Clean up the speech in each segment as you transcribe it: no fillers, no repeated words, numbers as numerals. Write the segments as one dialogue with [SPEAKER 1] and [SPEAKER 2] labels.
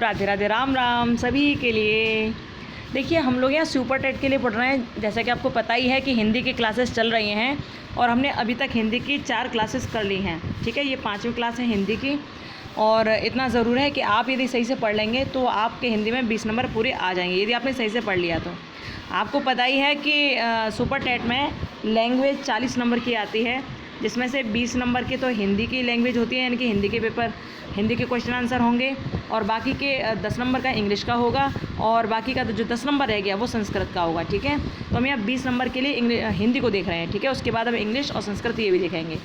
[SPEAKER 1] राधे राधे, राम राम सभी के लिए। देखिए हम लोग यहाँ सुपर टेट के लिए पढ़ रहे हैं। जैसा कि आपको पता ही है कि हिंदी की क्लासेस चल रही हैं और हमने अभी तक हिंदी की 4 क्लासेस कर ली हैं। ठीक है, ये 5वीं क्लास है हिंदी की। और इतना ज़रूर है कि आप यदि सही से पढ़ लेंगे तो आपके हिंदी में 20 नंबर पूरे आ जाएंगे, यदि आपने सही से पढ़ लिया तो। आपको पता ही है कि सुपर टेट में लैंग्वेज 40 नंबर की आती है, जिसमें से 20 नंबर की तो हिंदी की लैंग्वेज होती है, यानी कि हिंदी के पेपर, हिंदी के क्वेश्चन आंसर होंगे, और बाकी के 10 नंबर का इंग्लिश का होगा, और बाकी का जो 10 नंबर रह गया वो संस्कृत का होगा। ठीक है, तो हम यहाँ 20 नंबर के लिए हिंदी को देख रहे हैं। ठीक है, उसके बाद हम इंग्लिश और संस्कृत ये भी देखेंगे,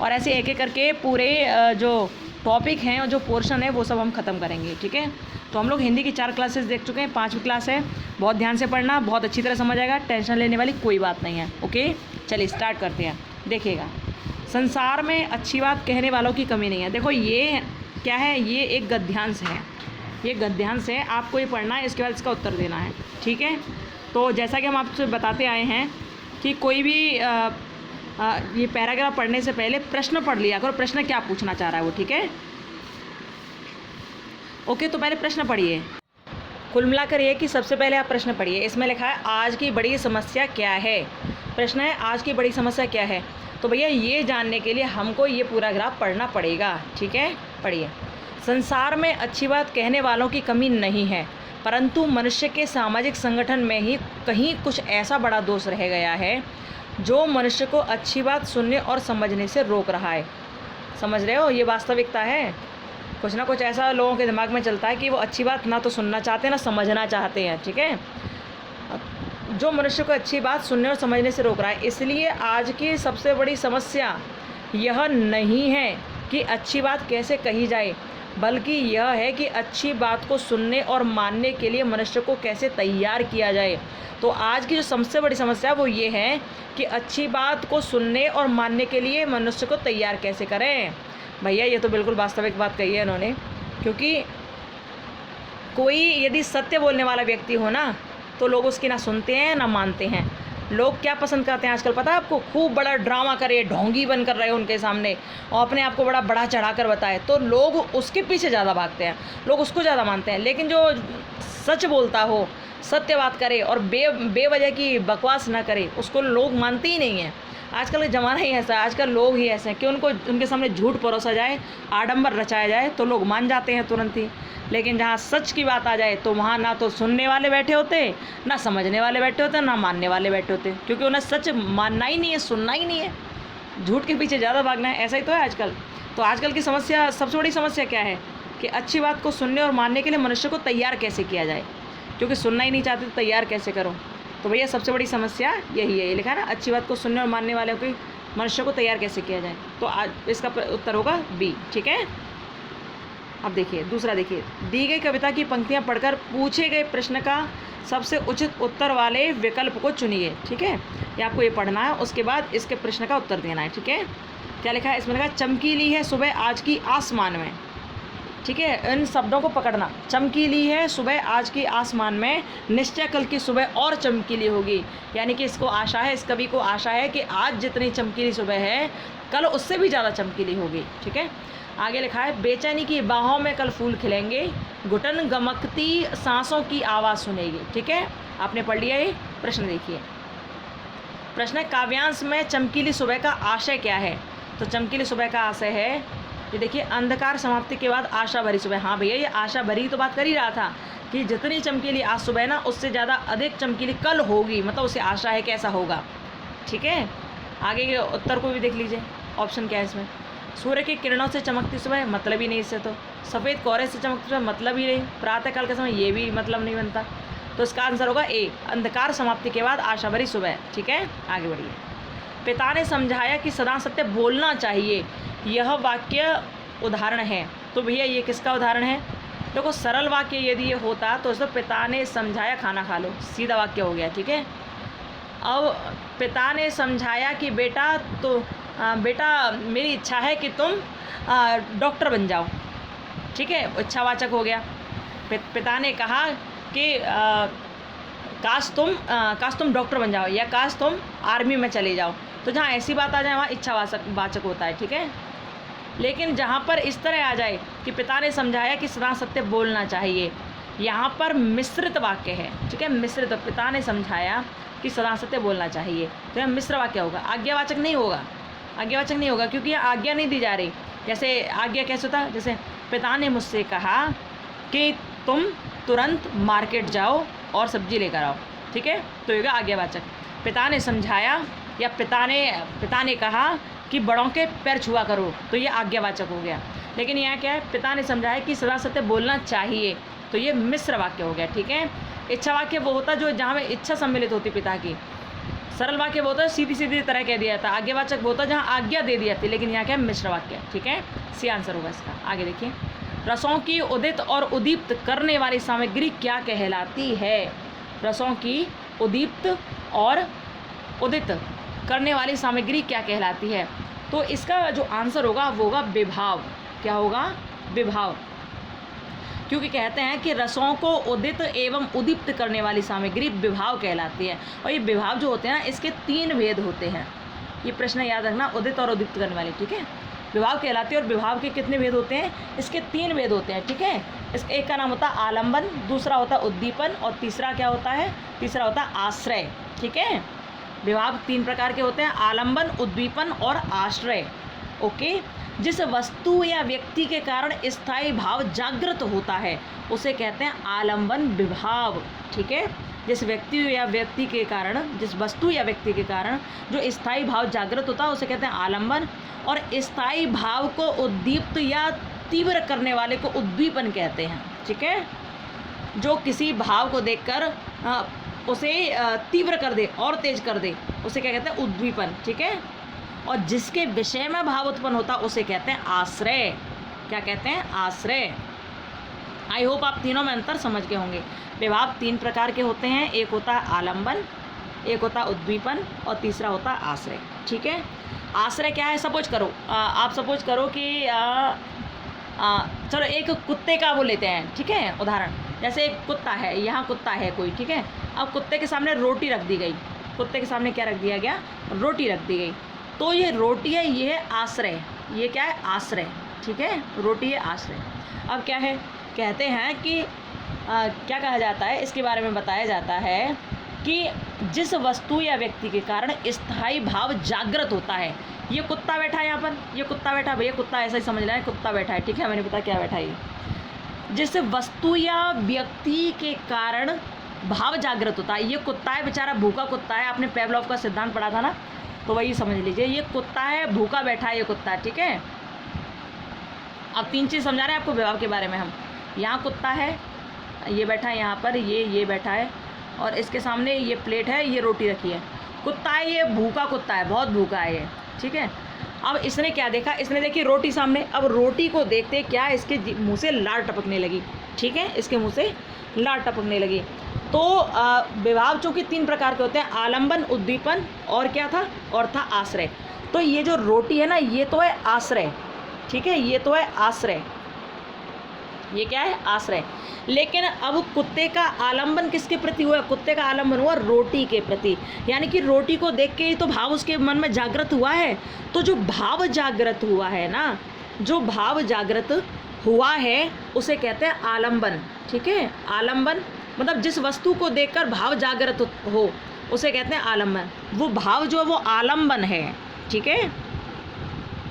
[SPEAKER 1] और ऐसे एक एक करके पूरे जो टॉपिक हैं और जो पोर्शन है वो सब हम ख़त्म करेंगे। ठीक है, तो हम लोग हिंदी की 4 क्लासेस देख चुके हैं, 5वीं क्लास है। बहुत ध्यान से पढ़ना, बहुत अच्छी तरह समझ आएगा, टेंशन लेने वाली कोई बात नहीं है। ओके, चलिए स्टार्ट करते हैं। देखिएगा, संसार में अच्छी बात कहने वालों की कमी नहीं है। देखो ये क्या है, ये एक गद्यांश है, ये गद्यांश है, आपको ये पढ़ना है, इसके बाद इसका उत्तर देना है। ठीक है, तो जैसा कि हम आपसे बताते आए हैं कि कोई भी ये पैराग्राफ पढ़ने से पहले प्रश्न पढ़ लिया करो, प्रश्न क्या पूछना चाह रहा है वो। ठीक है, ओके, तो पहले प्रश्न पढ़िए। कुल मिलाकर ये कि सबसे पहले आप प्रश्न पढ़िए। इसमें लिखा है आज की बड़ी समस्या क्या है। प्रश्न है आज की बड़ी समस्या क्या है। तो भैया ये जानने के लिए हमको ये पूरा ग्राफ पढ़ना पड़ेगा। ठीक है, पढ़िए। संसार में अच्छी बात कहने वालों की कमी नहीं है, परंतु मनुष्य के सामाजिक संगठन में ही कहीं कुछ ऐसा बड़ा दोष रह गया है जो मनुष्य को अच्छी बात सुनने और समझने से रोक रहा है। समझ रहे हो, ये वास्तविकता है। कुछ ना कुछ ऐसा लोगों के दिमाग में चलता है कि वो अच्छी बात ना तो सुनना चाहते हैं ना समझना चाहते हैं। ठीक है, जो मनुष्य को अच्छी बात सुनने और समझने से रोक रहा है। इसलिए आज की सबसे बड़ी समस्या यह नहीं है कि अच्छी बात कैसे कही जाए, बल्कि यह है कि अच्छी बात को सुनने और मानने के लिए मनुष्य को कैसे तैयार किया जाए। तो आज की जो सबसे बड़ी समस्या वो ये है कि अच्छी बात को सुनने और मानने के लिए मनुष्य को तैयार कैसे करें। भैया ये तो बिल्कुल वास्तविक बात कही है इन्होंने, क्योंकि कोई यदि सत्य बोलने वाला व्यक्ति हो ना तो लोग उसकी ना सुनते हैं ना मानते हैं। लोग क्या पसंद करते हैं आजकल पता है आपको, खूब बड़ा ड्रामा करे, ढोंगी बन कर रहे हो उनके सामने और अपने आप को बड़ा बड़ा चढ़ा कर बताए, तो लोग उसके पीछे ज़्यादा भागते हैं, लोग उसको ज़्यादा मानते हैं। लेकिन जो सच बोलता हो, सत्य बात करे और बेवजह की बकवास ना करे, उसको लोग मानते ही नहीं हैं। आजकल का ज़माना ही ऐसा है, आजकल लोग ही ऐसे हैं कि उनको उनके सामने झूठ परोसा जाए, आडंबर रचाया जाए तो लोग मान जाते हैं तुरंत ही। लेकिन जहाँ सच की बात आ जाए तो वहाँ ना तो सुनने वाले बैठे होते, ना समझने वाले बैठे होते, ना मानने वाले बैठे होते, क्योंकि उन्हें सच मानना ही नहीं है, सुनना ही नहीं है, झूठ के पीछे ज़्यादा भागना है। ऐसा ही तो है आजकल। तो आजकल की समस्या, सबसे बड़ी समस्या क्या है कि अच्छी बात को सुनने और मानने के लिए मनुष्य को तैयार कैसे किया जाए, क्योंकि सुनना ही नहीं चाहते तो तैयार कैसे करो। तो भैया सबसे बड़ी समस्या यही है, ये लिखा है ना, अच्छी बात को सुनने और मानने वाले को मनुष्य को तैयार कैसे किया जाए। तो आज इसका उत्तर होगा बी। ठीक है, अब देखिए दूसरा, देखिए दी गई कविता की पंक्तियां पढ़कर पूछे गए प्रश्न का सबसे उचित उत्तर वाले विकल्प को चुनिए। ठीक है, ये आपको ये पढ़ना है, उसके बाद इसके प्रश्न का उत्तर देना है। ठीक है, क्या लिखा है इसमें, लिखा चमकीली है सुबह आज की आसमान में। ठीक है, इन शब्दों को पकड़ना। चमकीली है सुबह आज की आसमान में, निश्चय कल की सुबह और चमकीली होगी। यानी कि इसको आशा है, इस कवि को आशा है कि आज जितनी चमकीली सुबह है कल उससे भी ज़्यादा चमकीली होगी। ठीक है, आगे लिखा है बेचैनी की बाहों में कल फूल खिलेंगे, घुटन गमकती सांसों की आवाज़ सुनेगी। ठीक है, आपने पढ़ लिया ये प्रश्न। देखिए प्रश्न है काव्यांश में चमकीली सुबह का आशय क्या है। तो चमकीली सुबह का आशय है, ये देखिए, अंधकार समाप्ति के बाद आशा भरी सुबह। हाँ भैया, ये आशा भरी तो बात कर ही रहा था कि जितनी चमकीली आज सुबह ना उससे ज़्यादा अधिक चमकीली कल होगी, मतलब उसे आशा है कैसा होगा। ठीक है, आगे के उत्तर को भी देख लीजिए, ऑप्शन क्या है इसमें। सूर्य की किरणों से चमकती सुबह, मतलब ही नहीं इससे। तो सफ़ेद कोहरे से चमकती सुबह, मतलब ही नहीं। प्रातःकाल के समय, ये भी मतलब नहीं बनता। तो इसका आंसर होगा ए, अंधकार समाप्ति के बाद आशा भरी सुबह। ठीक है, आगे बढ़िए। पिता ने समझाया कि सदा सत्य बोलना चाहिए, यह वाक्य उदाहरण है। तो भैया ये किसका उदाहरण है। देखो सरल वाक्य यदि ये होता तो इसमें पिता ने समझाया खाना खा लो, सीधा वाक्य हो गया। ठीक है, अब पिता ने समझाया कि बेटा तो बेटा मेरी इच्छा है कि तुम डॉक्टर बन जाओ। ठीक है, इच्छावाचक हो गया। पिता ने कहा कि काश तुम डॉक्टर बन जाओ, या काश तुम आर्मी में चले जाओ। तो जहाँ ऐसी बात आ जाए वहाँ इच्छावाचक होता है। ठीक है, लेकिन जहाँ पर इस तरह आ जाए कि पिता ने समझाया कि सदा सत्य बोलना चाहिए, यहाँ पर मिश्रित वाक्य है, ठीक है, मिश्रित, पिता ने समझाया कि सदा सत्य बोलना चाहिए, तो यह मिश्र वाक्य होगा, आज्ञावाचक नहीं होगा, आज्ञावाचक नहीं होगा, क्योंकि यह आज्ञा नहीं दी जा रही। जैसे आज्ञा कैसे होता है, जैसे पिता ने मुझसे कहा कि तुम तुरंत मार्केट जाओ और सब्जी लेकर आओ, ठीक है, तो ये आज्ञावाचक। पिता ने समझाया या पिता ने कहा कि बड़ों के पैर छुआ करो, तो ये आज्ञावाचक हो गया। लेकिन यहाँ क्या है, पिता ने समझाया कि सदा सत्य बोलना चाहिए, तो ये मिश्र वाक्य हो गया, ठीक है। इच्छा वाक्य वो होता है जो जहाँ में इच्छा सम्मिलित होती पिता की। सरल वाक्य वो होता है सीधी सीधी तरह कह दिया था। आज्ञावाचक वो होता है जहाँ आज्ञा दे दी जाती, लेकिन यहाँ क्या है, मिश्र वाक्य, ठीक है। सी आंसर होगा इसका। आगे देखिए, रसों की उदित और उदीप्त करने वाली सामग्री क्या कहलाती है? रसों की उदीप्त और उदित करने वाली सामग्री क्या कहलाती है? तो इसका जो आंसर होगा वो होगा विभाव। क्या होगा? विभाव। क्योंकि कहते हैं कि रसों को उदित एवं उदीप्त करने वाली सामग्री विभाव कहलाती है। और ये विभाव जो होते हैं ना, इसके 3 भेद होते हैं। ये प्रश्न याद रखना, उदित और उदीप्त करने वाले, ठीक है। विभाव कहलाती है, और विभाव के कितने भेद होते हैं? इसके 3 भेद होते हैं, ठीक है। इस एक का नाम होता है आलंबन, दूसरा होता है उद्दीपन, और तीसरा क्या होता है? तीसरा होता है आश्रय, ठीक है। विभाव 3 प्रकार के होते हैं, आलंबन, उद्दीपन और आश्रय। ओके। जिस वस्तु या व्यक्ति के कारण स्थायी भाव जागृत होता है उसे कहते हैं आलंबन विभाव, ठीक है। जिस व्यक्ति या व्यक्ति के कारण, जिस वस्तु या व्यक्ति के कारण जो स्थायी भाव जागृत होता है उसे कहते हैं आलंबन, और स्थायी भाव को उद्दीप्त या तीव्र करने वाले को उद्दीपन कहते हैं, ठीक है। जो किसी भाव को देखकर उसे तीव्र कर दे और तेज कर दे उसे क्या कहते हैं? उद्दीपन, ठीक है। और जिसके विषय में भाव उत्पन्न होता उसे कहते हैं आश्रय। क्या कहते हैं? आश्रय। आई होप आप तीनों में अंतर समझ गए होंगे। विभाव 3 प्रकार के होते हैं, एक होता है आलंबन, एक होता है उद्दीपन, और तीसरा होता है आश्रय, ठीक है। आश्रय क्या है? सपोज करो, आप सपोज करो कि चलो एक कुत्ते का वो लेते हैं, ठीक है, उदाहरण। जैसे एक कुत्ता है, यहाँ कुत्ता है कोई, ठीक है। अब कुत्ते के सामने रोटी रख दी गई, कुत्ते के सामने क्या रख दिया गया? रोटी रख दी गई। तो ये रोटी है, ये है आश्रय। ये क्या है? आश्रय, ठीक है। रोटी है आश्रय। अब क्या है? कहते हैं कि क्या कहा जाता है, इसके बारे में बताया जाता है कि जिस वस्तु या व्यक्ति के कारण स्थायी भाव जागृत होता है। ये कुत्ता बैठा है यहाँ पर, ये कुत्ता बैठा, भैया कुत्ता ऐसा ही समझ लेना है, कुत्ता बैठा है, ठीक है। मैंने पता क्या बैठा है, जिस वस्तु या व्यक्ति के कारण भाव जागृत होता है। ये कुत्ता है, बेचारा भूखा कुत्ता है। आपने पेवलोव का सिद्धांत पढ़ा था ना, तो वही समझ लीजिए। ये कुत्ता है, भूखा बैठा है ये कुत्ता, ठीक है। अब 3 चीज़ समझा रहे हैं आपको विभाव के बारे में हम। यहाँ कुत्ता है, ये बैठा है यहाँ पर, ये बैठा है, और इसके सामने ये प्लेट है, ये रोटी रखी है। कुत्ता है, ये भूखा कुत्ता है, बहुत भूखा है ये, ठीक है। अब इसने क्या देखा? इसने देखी रोटी सामने। अब रोटी को देखते क्या इसके मुँह से लार टपकने लगी, ठीक है, इसके मुँह से लार टपकने लगी। तो विभाव चूँकि 3 प्रकार के होते हैं, आलंबन, उद्दीपन, और क्या था? और था आश्रय। तो ये जो रोटी है ना, ये तो है आश्रय, ठीक है, ये तो है आश्रय। ये क्या है? आश्रय। लेकिन अब कुत्ते का आलंबन किसके प्रति हुआ? कुत्ते का आलंबन हुआ रोटी के प्रति। यानी कि रोटी को देख के ही तो भाव उसके मन में जागृत हुआ है। तो जो भाव जागृत हुआ है ना, जो भाव जागृत हुआ है उसे कहते हैं आलंबन, ठीक है। आलंबन मतलब जिस वस्तु को देखकर भाव जागृत हो उसे कहते हैं आलंबन। वो भाव जो है वो आलंबन है, ठीक है।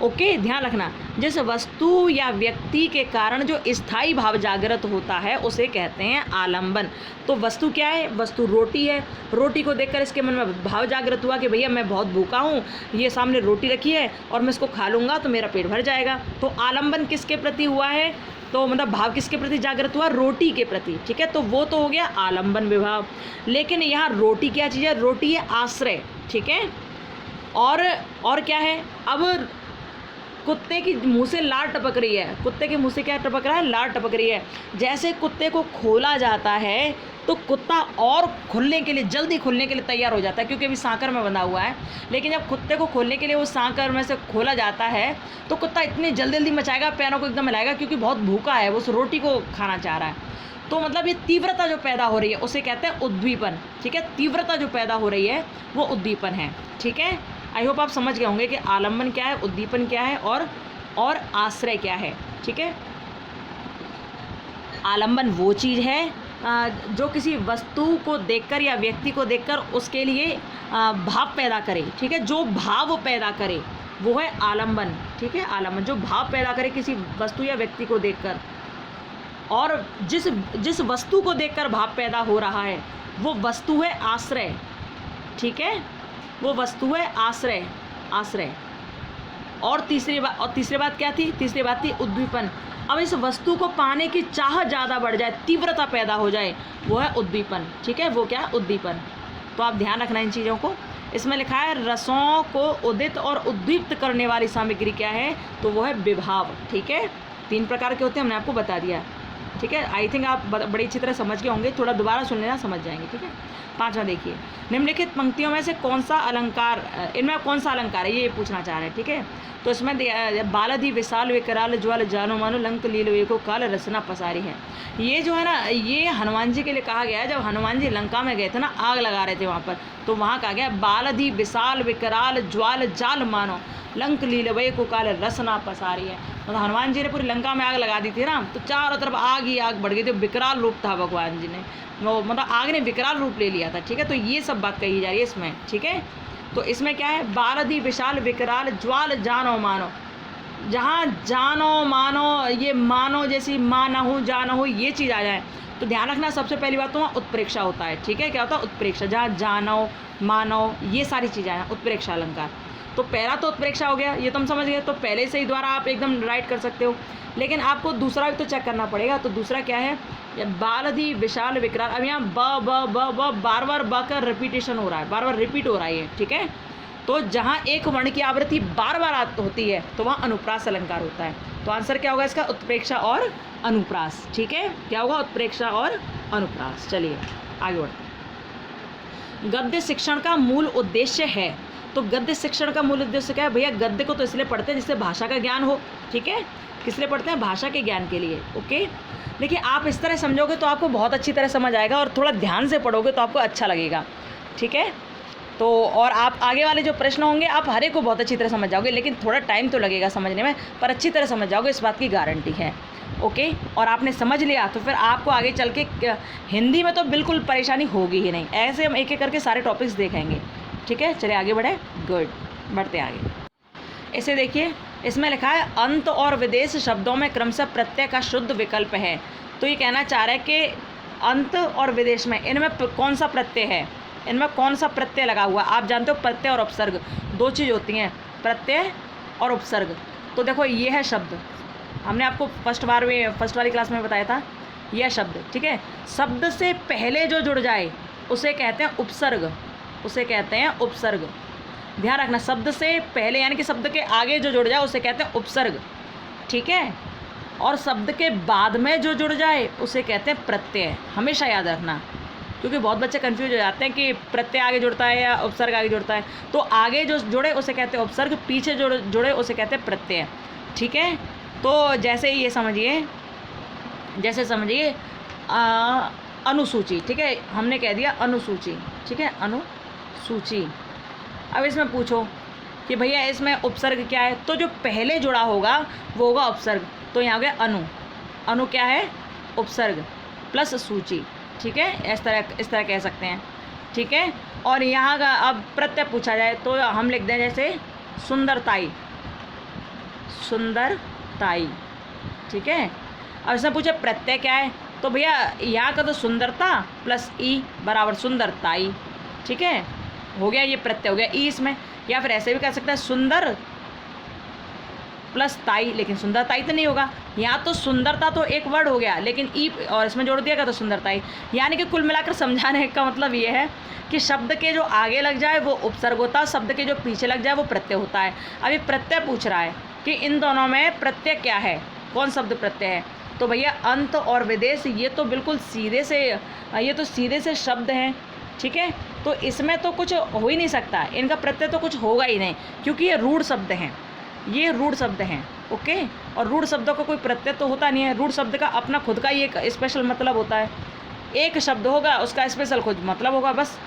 [SPEAKER 1] ओके, ध्यान रखना, जिस वस्तु या व्यक्ति के कारण जो स्थायी भाव जागृत होता है उसे कहते हैं आलंबन। तो वस्तु क्या है? वस्तु रोटी है। रोटी को देखकर इसके मन में भाव जागृत हुआ कि भैया मैं बहुत भूखा हूँ, ये सामने रोटी रखी है और मैं इसको खा लूँगा तो मेरा पेट भर जाएगा। तो आलंबन किसके प्रति हुआ है? तो मतलब भाव किसके प्रति जागृत हुआ? रोटी के प्रति, ठीक है। तो वो तो हो गया आलंबन विभाव। लेकिन यहाँ रोटी क्या चीज़ है? रोटी है आश्रय, ठीक है। और क्या है? अब कुत्ते की मुंह से लार टपक रही है। कुत्ते के मुंह से क्या टपक रहा है? लार टपक रही है। जैसे कुत्ते को खोला जाता है तो कुत्ता और खुलने के लिए, जल्दी खुलने के लिए तैयार हो जाता है, क्योंकि अभी सांकर में बंधा हुआ है। लेकिन जब कुत्ते को खोलने के लिए वो सांकर में से खोला जाता है तो कुत्ता इतनी जल्दी मचाएगा, पैरों को एकदम हिलाएगा, क्योंकि बहुत भूखा है, वो उस रोटी को खाना चाह रहा है। तो मतलब ये तीव्रता जो पैदा हो रही है उसे कहते हैं उद्दीपन, ठीक है। तीव्रता जो पैदा हो रही है वो उद्दीपन है, ठीक है। आई होप आप समझ गए होंगे कि आलंबन क्या है, उद्दीपन क्या है और और आश्रय क्या है। ठीक है, आलंबन वो चीज़ है जो किसी वस्तु को देखकर या व्यक्ति को देखकर उसके लिए भाव पैदा करे। ठीक है, जो भाव पैदा करे वो है आलंबन। ठीक है, आलंबन जो भाव पैदा करे किसी वस्तु या व्यक्ति को देखकर, और जिस वस्तु को देखकर भाव पैदा हो रहा है वो वस्तु है आश्रय। ठीक है, वो वस्तु है आश्रय, आश्रय। और तीसरी बात क्या थी? तीसरी बात थी उद्दीपन। अब इस वस्तु को पाने की चाह ज़्यादा बढ़ जाए, तीव्रता पैदा हो जाए, वो है उद्दीपन। ठीक है, वो क्या? उद्दीपन। तो आप ध्यान रखना इन चीज़ों को। इसमें लिखा है रसों को उदित और उद्दीप्त करने वाली सामग्री क्या है? तो वो है विभाव। ठीक है, 3 प्रकार के होते हैं, हमने आपको बता दिया। ठीक है, आई थिंक आप बड़ी अच्छी तरह समझ गए होंगे, थोड़ा दोबारा सुन लेना, समझ जाएंगे। ठीक है, 5वां देखिए, निम्नलिखित पंक्तियों में से कौन सा अलंकार, इनमें कौन सा अलंकार है ये पूछना चाह रहे हैं। ठीक है, तो इसमें बालधि विशाल विकराल ज्वाल जानो मानो लंक लील को काल रसना पसारी है। ये जो है ना, ये हनुमान जी के लिए कहा गया है। जब हनुमान जी लंका में गए थे ना, आग लगा रहे थे वहाँ पर, तो वहाँ कहा गया बालधि विशाल विकराल ज्वाल जाल मानो लंक लीलवय को काल रसना पसारी है। मतलब हनुमान जी ने पूरी लंका में आग लगा दी थी ना, तो चारों तरफ आग ही आग बढ़ गई थी। विकराल रूप था भगवान जी ने, वो मतलब आग ने विकराल रूप ले लिया था। ठीक है, तो ये सब बात कही जा रही है इसमें। ठीक है, तो इसमें क्या है? बालधि विशाल विकराल ज्वाल जानो मानो। जहाँ जानो मानो, ये मानो जैसी मानहु जानहु ये चीज़ आ जाए तो ध्यान रखना, सबसे पहली बात तो वहाँ उत्प्रेक्षा होता है। ठीक है, क्या होता है? उत्प्रेक्षा। जहाँ जानो मानो ये सारी चीज़ें आए, उत्प्रेक्षा अलंकार। तो पहला तो उत्प्रेक्षा हो गया, ये तुम समझ गए, तो पहले से ही द्वारा आप एकदम राइट कर सकते हो। लेकिन आपको दूसरा भी तो चेक करना पड़ेगा। तो दूसरा क्या है? बालधि विशाल विकराल। अब यहाँ ब बार बार ब का रिपीटेशन हो रहा है, बार बार रिपीट हो रहा है ये। ठीक है, तो जहाँ एक वर्ण की आवृत्ति बार बार होती है तो वहाँ अनुप्रास अलंकार होता है। तो आंसर क्या होगा इसका? उत्प्रेक्षा और अनुप्रास। ठीक है, क्या होगा? उत्प्रेक्षा और अनुप्रास। चलिए आगे बढ़ते हैं। गद्य शिक्षण का मूल उद्देश्य है। तो गद्य शिक्षण का मूल उद्देश्य क्या है भैया? गद्य को तो इसलिए पढ़ते हैं जिससे भाषा का ज्ञान हो। ठीक है, किस लिए पढ़ते हैं? भाषा के ज्ञान के लिए। ओके, देखिए आप इस तरह समझोगे तो आपको बहुत अच्छी तरह समझ आएगा, और थोड़ा ध्यान से पढ़ोगे तो आपको अच्छा लगेगा। ठीक है, तो और आप आगे वाले जो प्रश्न होंगे आप हर एक को बहुत अच्छी तरह समझ जाओगे, लेकिन थोड़ा टाइम तो लगेगा समझने में, पर अच्छी तरह समझ जाओगे, इस बात की गारंटी है। ओके, और आपने समझ लिया तो फिर आपको आगे चल के हिंदी में तो बिल्कुल परेशानी होगी ही नहीं। ऐसे हम एक एक करके सारे टॉपिक्स देखेंगे। ठीक है, चलिए आगे बढ़े। गुड, बढ़ते आगे। इसे देखिए, इसमें लिखा है अंत और विदेश शब्दों में क्रमशः प्रत्यय का शुद्ध विकल्प है। तो ये कहना चाह रहा है कि अंत और विदेश में इनमें कौन सा प्रत्यय है, इनमें कौन सा प्रत्यय लगा हुआ। आप जानते हो प्रत्यय और उपसर्ग दो चीज़ होती हैं, प्रत्यय और उपसर्ग। तो देखो ये है शब्द, हमने आपको फर्स्ट वाली क्लास में बताया था, यह शब्द। ठीक है, शब्द से पहले जो जुड़ जाए उसे कहते हैं उपसर्ग, उसे कहते हैं उपसर्ग। ध्यान रखना, शब्द से पहले यानी कि शब्द के आगे जो जुड़ जाए उसे कहते हैं उपसर्ग। ठीक है, और शब्द के बाद में जो जुड़ जाए उसे कहते हैं प्रत्यय। हमेशा याद रखना, क्योंकि बहुत बच्चे कंफ्यूज हो जाते हैं कि प्रत्यय आगे जुड़ता है या उपसर्ग आगे जुड़ता है। तो आगे जो जुड़े उसे कहते हैं उपसर्ग, पीछे जो जुड़े उसे कहते हैं प्रत्यय। ठीक है, तो जैसे ये समझिए, जैसे समझिए अनुसूची। ठीक है, हमने कह दिया अनुसूची। ठीक है, अनुसूची। अब इसमें पूछो कि भैया इसमें उपसर्ग क्या है, तो जो पहले जुड़ा होगा वो होगा उपसर्ग। तो यहाँ हो गया अनु, अनु क्या है? उपसर्ग प्लस सूची। ठीक है, इस तरह कह सकते हैं। ठीक है, और यहाँ का अब प्रत्यय पूछा जाए तो हम लिख दें जैसे सुंदरताई, सुंदरताई। ठीक है, अब इसमें पूछे प्रत्यय क्या है, तो भैया यहाँ का तो सुंदरता प्लस ई बराबर सुंदरताई। ठीक है, हो गया, ये प्रत्यय हो गया ई इसमें। या फिर ऐसे भी कह सकते हैं सुंदर प्लस ताई, लेकिन सुंदरताई तो नहीं होगा। यहाँ तो सुंदरता तो एक वर्ड हो गया, लेकिन ई और इसमें जोड़ दिया गया तो सुंदरताई। यानी कि कुल मिलाकर समझाने का मतलब ये है कि शब्द के जो आगे लग जाए वो उपसर्ग होता है, शब्द के जो पीछे लग जाए वो प्रत्यय होता है। अभी प्रत्यय पूछ रहा है कि इन दोनों में प्रत्यय क्या है, कौन शब्द प्रत्यय है। तो भैया अंत और विदेश ये तो बिल्कुल सीधे से शब्द हैं। ठीक है, तो इसमें तो कुछ हो ही नहीं सकता, इनका प्रत्यय तो कुछ होगा ही नहीं, क्योंकि ये रूढ़ शब्द हैं, ये रूढ़ शब्द हैं। ओके, और रूढ़ शब्दों का कोई प्रत्यय तो होता नहीं है। रूढ़ शब्द का अपना खुद का ही एक स्पेशल मतलब होता है, एक शब्द होगा उसका स्पेशल खुद मतलब होगा बस।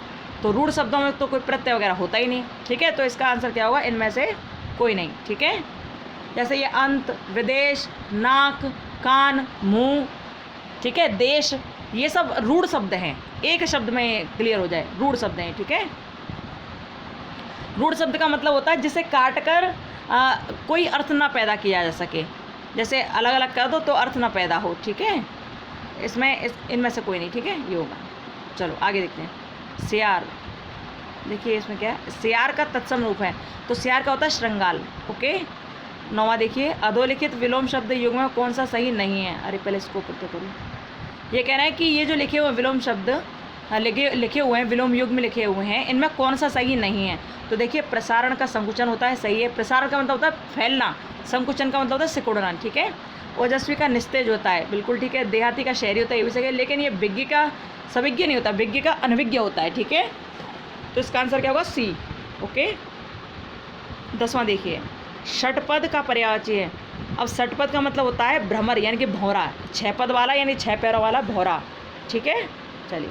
[SPEAKER 1] तो रूढ़ शब्दों में तो कोई प्रत्यय वगैरह होता ही नहीं। ठीक है, तो इसका आंसर क्या होगा? इनमें से कोई नहीं। ठीक है, जैसे ये अंत, विदेश, नाक, कान, मुंह, ठीक है, देश, ये सब रूढ़ शब्द हैं। एक शब्द में क्लियर हो जाए, रूढ़ शब्द हैं, ठीक है। रूढ़ शब्द का मतलब होता है जिसे काट कर कोई अर्थ ना पैदा किया जा सके। जैसे अलग अलग कर दो तो अर्थ ना पैदा हो, ठीक है। इनमें से कोई नहीं, ठीक है, ये होगा। चलो आगे देखते हैं। सियार, देखिए इसमें क्या है, सियार का तत्सम रूप है, तो सियार का होता है श्रृंगाल, ओके। 9वां देखिए, अधोलिखित विलोम शब्द युग्म में कौन सा सही नहीं है। अरे पहले इसको ऊपर करूँ। ये कह रहा है कि ये जो लिखे हुए विलोम शब्द लिखे हुए हैं, विलोम युग में लिखे हुए हैं, इनमें कौन सा सही नहीं है। तो देखिए, प्रसारण का संकुचन होता है, सही है। प्रसारण का मतलब होता है फैलना, संकुचन का मतलब होता है सिकुड़ना, ठीक है। ओजस्वी का निस्तेज होता है, बिल्कुल ठीक है। देहाती का शहरी होता है, ये भी सही है। लेकिन ये विज्ञ का सविज्ञ नहीं होता, विज्ञ का अनभिज्ञ होता है, ठीक है। तो इसका आंसर क्या होगा, सी, ओके। 10वां देखिए, षटपद का पर्यायवाची है। अब षटपद का मतलब होता है भ्रमर, यानी कि भौरा। 6 पद वाला यानी 6 पैरों वाला भौरा, ठीक है। चलिए,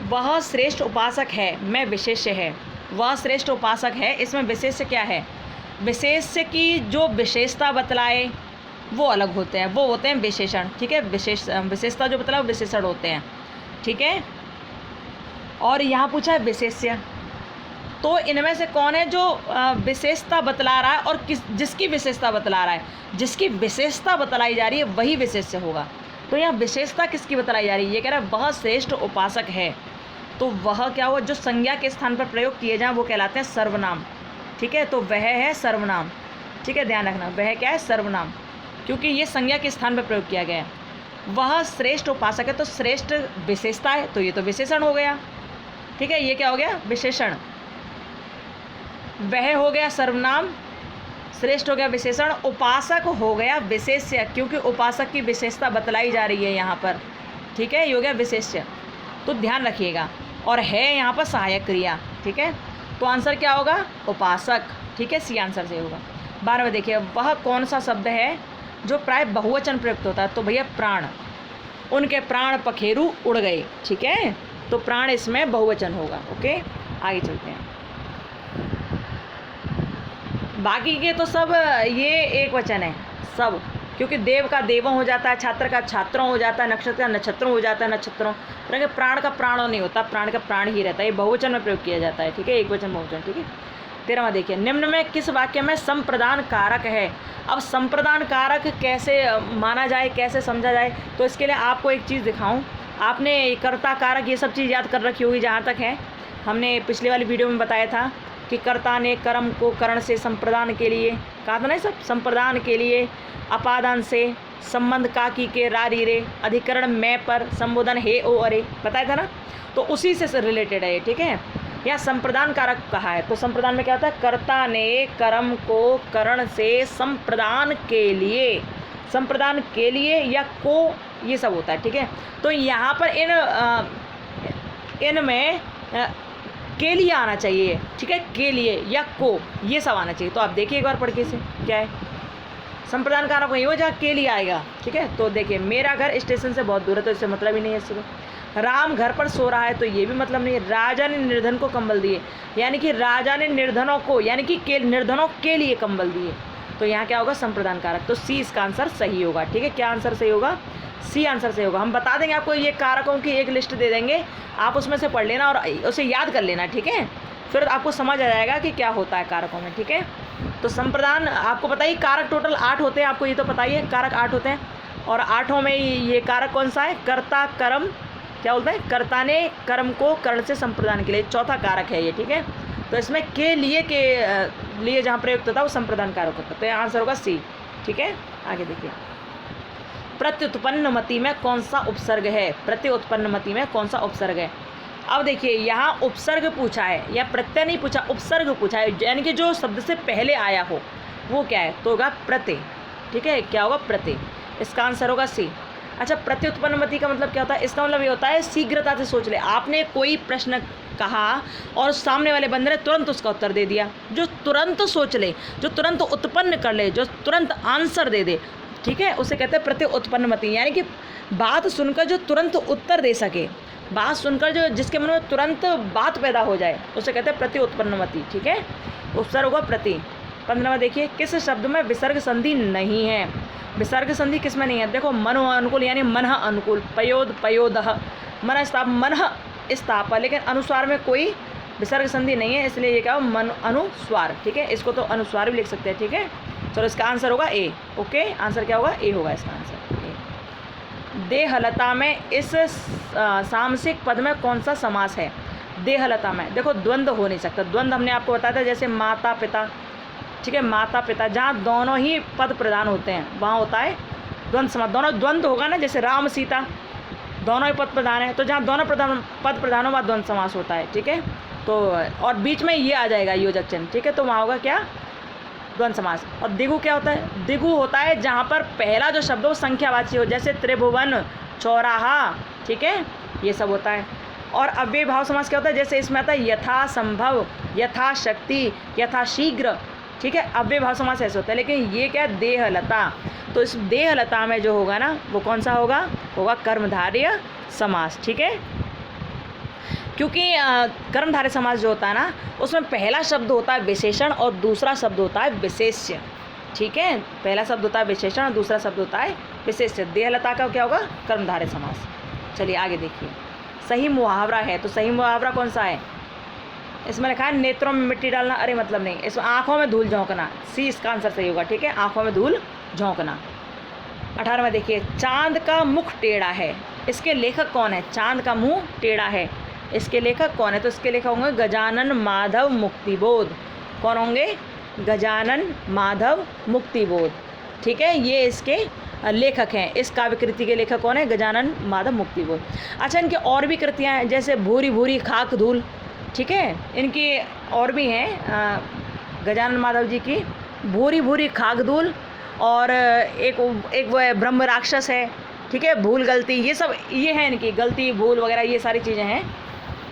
[SPEAKER 1] वह श्रेष्ठ उपासक है, मैं विशेष्य है। वह श्रेष्ठ उपासक है, इसमें विशेष्य क्या है, विशेष्य की जो विशेषता बतलाए वो अलग होते हैं, वो होते हैं विशेषण, ठीक है। विशेषता जो बतलाए वो विशेषण होते हैं, ठीक है। और यहाँ पूछा है विशेष्य, तो इनमें से कौन है जो विशेषता बतला रहा है और जिसकी विशेषता बतला रहा है, जिसकी विशेषता बतलाई जा रही है वही विशेष्य होगा। तो यहाँ विशेषता किसकी बतलाई जा रही है, ये कह रहा है वह श्रेष्ठ उपासक है, तो वह क्या हुआ, जो संज्ञा के स्थान पर प्रयोग किए जाएं वो कहलाते हैं सर्वनाम, ठीक है। तो वह है सर्वनाम, ठीक है, ध्यान रखना, वह क्या है, सर्वनाम, क्योंकि ये संज्ञा के स्थान पर प्रयोग किया गया है। वह श्रेष्ठ उपासक है, तो श्रेष्ठ विशेषता है, तो ये तो विशेषण हो गया, ठीक है। ये क्या हो गया, विशेषण। वह हो गया सर्वनाम, श्रेष्ठ हो गया विशेषण, उपासक हो गया विशेष्य, क्योंकि उपासक की विशेषता बतलाई जा रही है यहाँ पर, ठीक है। ये हो गया विशेष्य, तो ध्यान रखिएगा। और है यहाँ पर सहायक क्रिया, ठीक है। तो आंसर क्या होगा, उपासक, ठीक है, सी आंसर से होगा। 12वें देखिए, वह कौन सा शब्द है जो प्राय बहुवचन प्रयुक्त होता है, तो भैया प्राण। उनके प्राण पखेरु उड़ गए, ठीक है, तो प्राण इसमें बहुवचन होगा, ओके। आगे चलते हैं, बाकी के तो सब ये एक वचन है सब, क्योंकि देव का देवों हो जाता है, छात्र का छात्रों हो जाता है, नक्षत्र का नक्षत्रों हो जाता है, नक्षत्रों। प्राण का प्राणों नहीं होता, प्राण का प्राण ही रहता है, ये बहुवचन में प्रयोग किया जाता है, ठीक है, एक वचन बहुवचन, ठीक है। 13वां देखिए, निम्न में किस वाक्य में संप्रदान कारक है। अब संप्रदान कारक कैसे माना जाए, कैसे समझा जाए, तो इसके लिए आपको एक चीज़ दिखाऊँ। आपने कर्ता कारक ये सब चीज़ याद कर रखी होगी, जहाँ तक है हमने पिछली वाली वीडियो में बताया था कि कर्ता ने कर्म को करण से संप्रदान के लिए कहा था ना, सब संप्रदान के लिए अपादान से संबंध काकी के रारी रे अधिकरण मैं पर संबोधन हे ओ अरे बताया था ना, तो उसी से रिलेटेड है ये, ठीक है। यहाँ संप्रदान कारक कहा है, तो संप्रदान में क्या होता है, कर्ता ने कर्म को करण से संप्रदान के लिए या को, ये सब होता है, ठीक है। तो यहाँ पर इनमें के लिए आना चाहिए, ठीक है, के लिए या को, ये सब आना चाहिए। तो आप देखिए एक बार पढ़ के से क्या है, संप्रदान कारक वही हो जहाँ के लिए आएगा, ठीक है। तो देखिए, मेरा घर स्टेशन से बहुत दूर है, तो इससे मतलब ही नहीं है इसको। राम घर पर सो रहा है, तो ये भी मतलब नहीं है। राजा ने निर्धन को कंबल दिए, यानी कि राजा ने निर्धनों को, यानी कि निर्धनों के लिए कंबल दिए, तो यहाँ क्या होगा, संप्रदान कारक। तो सी इसका आंसर सही होगा, ठीक है। क्या आंसर सही होगा, सी आंसर सही होगा। हम बता देंगे आपको, ये कारकों की एक लिस्ट दे देंगे, आप उसमें से पढ़ लेना और उसे याद कर लेना, ठीक है। फिर आपको समझ आ जाएगा कि क्या होता है कारकों में, ठीक है। तो संप्रदान आपको पता ही, कारक टोटल 8 होते हैं, आपको ये तो पता ही है, कारक 8 होते हैं। और 8 में ये कारक कौन सा है, कर्ता कर्म, क्या बोलते हैं, कर्ता ने कर्म को कर्ण से संप्रदान के लिए, चौथा कारक है ये, ठीक है। तो इसमें के लिए जहाँ प्रयुक्त होता है वो संप्रदान कारक होता है, तो यहाँ आंसर होगा सी, ठीक है। आगे देखिए, प्रत्युत्पन्न मति में कौन सा उपसर्ग है, प्रत्युत्पन्न मति में कौन सा उपसर्ग है। अब देखिए, यहाँ उपसर्ग पूछा है या प्रत्यय नहीं पूछा, उपसर्ग पूछा है, यानी कि जो शब्द से पहले आया हो वो क्या है, तो होगा प्रत्यय, ठीक है। क्या होगा, प्रत्यय, इसका आंसर होगा सी। अच्छा, प्रत्युत्पन्न मति का मतलब क्या होता है, इसका मतलब ये होता है शीघ्रता से सोच ले। आपने कोई प्रश्न कहा और सामने वाले बंदे ने तुरंत उसका उत्तर दे दिया, जो तुरंत सोच ले, जो तुरंत उत्पन्न कर ले, जो तुरंत आंसर दे दे, ठीक है, उसे कहते हैं प्रत्युत्पन्न मति। यानी कि बात सुनकर जो तुरंत उत्तर दे सके, बात सुनकर जो जिसके मन में तुरंत बात पैदा हो जाए, उसे कहते हैं प्रत्युत्पन्न मति, ठीक है। उपसर्ग होगा प्रति। 15वां देखिए, किस शब्द में विसर्ग संधि नहीं है? विसर्ग संधि किस में नहीं है? देखो, मनो अनुकूल यानी मनः अनुकूल, पयोद पयोदह, मन स्थाप मनः स्थाप, लेकिन अनुस्वार में कोई विसर्ग संधि नहीं है, इसलिए ये क्या हो, मन अनुस्वार। ठीक है, इसको तो अनुस्वार भी लिख सकते हैं। ठीक है, चलो इसका आंसर होगा ए। ओके, आंसर क्या होगा? ए होगा इसका आंसर। देहलता में इस सामसिक पद में कौन सा समास है? देहलता में देखो द्वंद्व हो नहीं सकता। द्वंद्व हमने आपको बताया था, जैसे माता पिता। ठीक है, माता पिता, जहाँ दोनों ही पद प्रधान होते हैं वहाँ होता है द्वंद्व समास। दोनों द्वंद्व होगा ना, जैसे राम सीता दोनों ही पद प्रधान है, तो जहाँ दोनों पद प्रधान हो वहाँ द्वंद्व समास होता है। ठीक है, तो और बीच में ये आ जाएगा योजक चिन्ह। ठीक है, तो वहाँ होगा क्या? द्वंद्व समास। और दिगु क्या होता है? दिगु होता है जहाँ पर पहला जो शब्द हो संख्यावाची हो, जैसे त्रिभुवन, चौराहा। ठीक है, ये सब होता है। और अव्यय भाव समास क्या होता है? जैसे इसमें आता है यथा संभव, यथा शक्ति, यथा शीघ्र। ठीक है, अव्यय भाव समास ऐसे होता है। लेकिन ये क्या है? देहलता। तो इस देहलता में जो होगा ना, वो कौन सा होगा? होगा कर्मधारय समास। ठीक है, क्योंकि कर्मधारय समास जो होता है ना, उसमें पहला शब्द होता है विशेषण और दूसरा शब्द होता है विशेष्य। ठीक है, पहला शब्द होता है विशेषण और दूसरा शब्द होता है विशेष्य। देहलता का क्या होगा? कर्मधारय समास। चलिए आगे देखिए, सही मुहावरा है, तो सही मुहावरा कौन सा है? इसमें लिखा है नेत्रों में मिट्टी डालना। अरे मतलब नहीं, इसमें आँखों में धूल झोंकना। सी इसका आंसर सही होगा। ठीक है, आँखों में धूल झोंकना। 18वां देखिए, चांद का मुख टेढ़ा है, इसके लेखक कौन है? चांद का मुँह टेढ़ा है, इसके लेखक कौन है? तो इसके लेखक होंगे गजानन माधव मुक्तिबोध। कौन होंगे? गजानन माधव मुक्तिबोध। ठीक है, ये इसके लेखक हैं। इस काव्य कृति के लेखक कौन है? गजानन माधव मुक्तिबोध। अच्छा, इनकी और भी कृतियाँ हैं, जैसे भूरी भूरी खाक धूल। ठीक है, इनकी और भी हैं गजानन माधव जी की, भूरी भूरी खाक धूल, और एक वो है ब्रह्म राक्षस है। ठीक है, भूल गलती, ये सब ये हैं इनकी, गलती भूल वगैरह ये सारी चीज़ें हैं।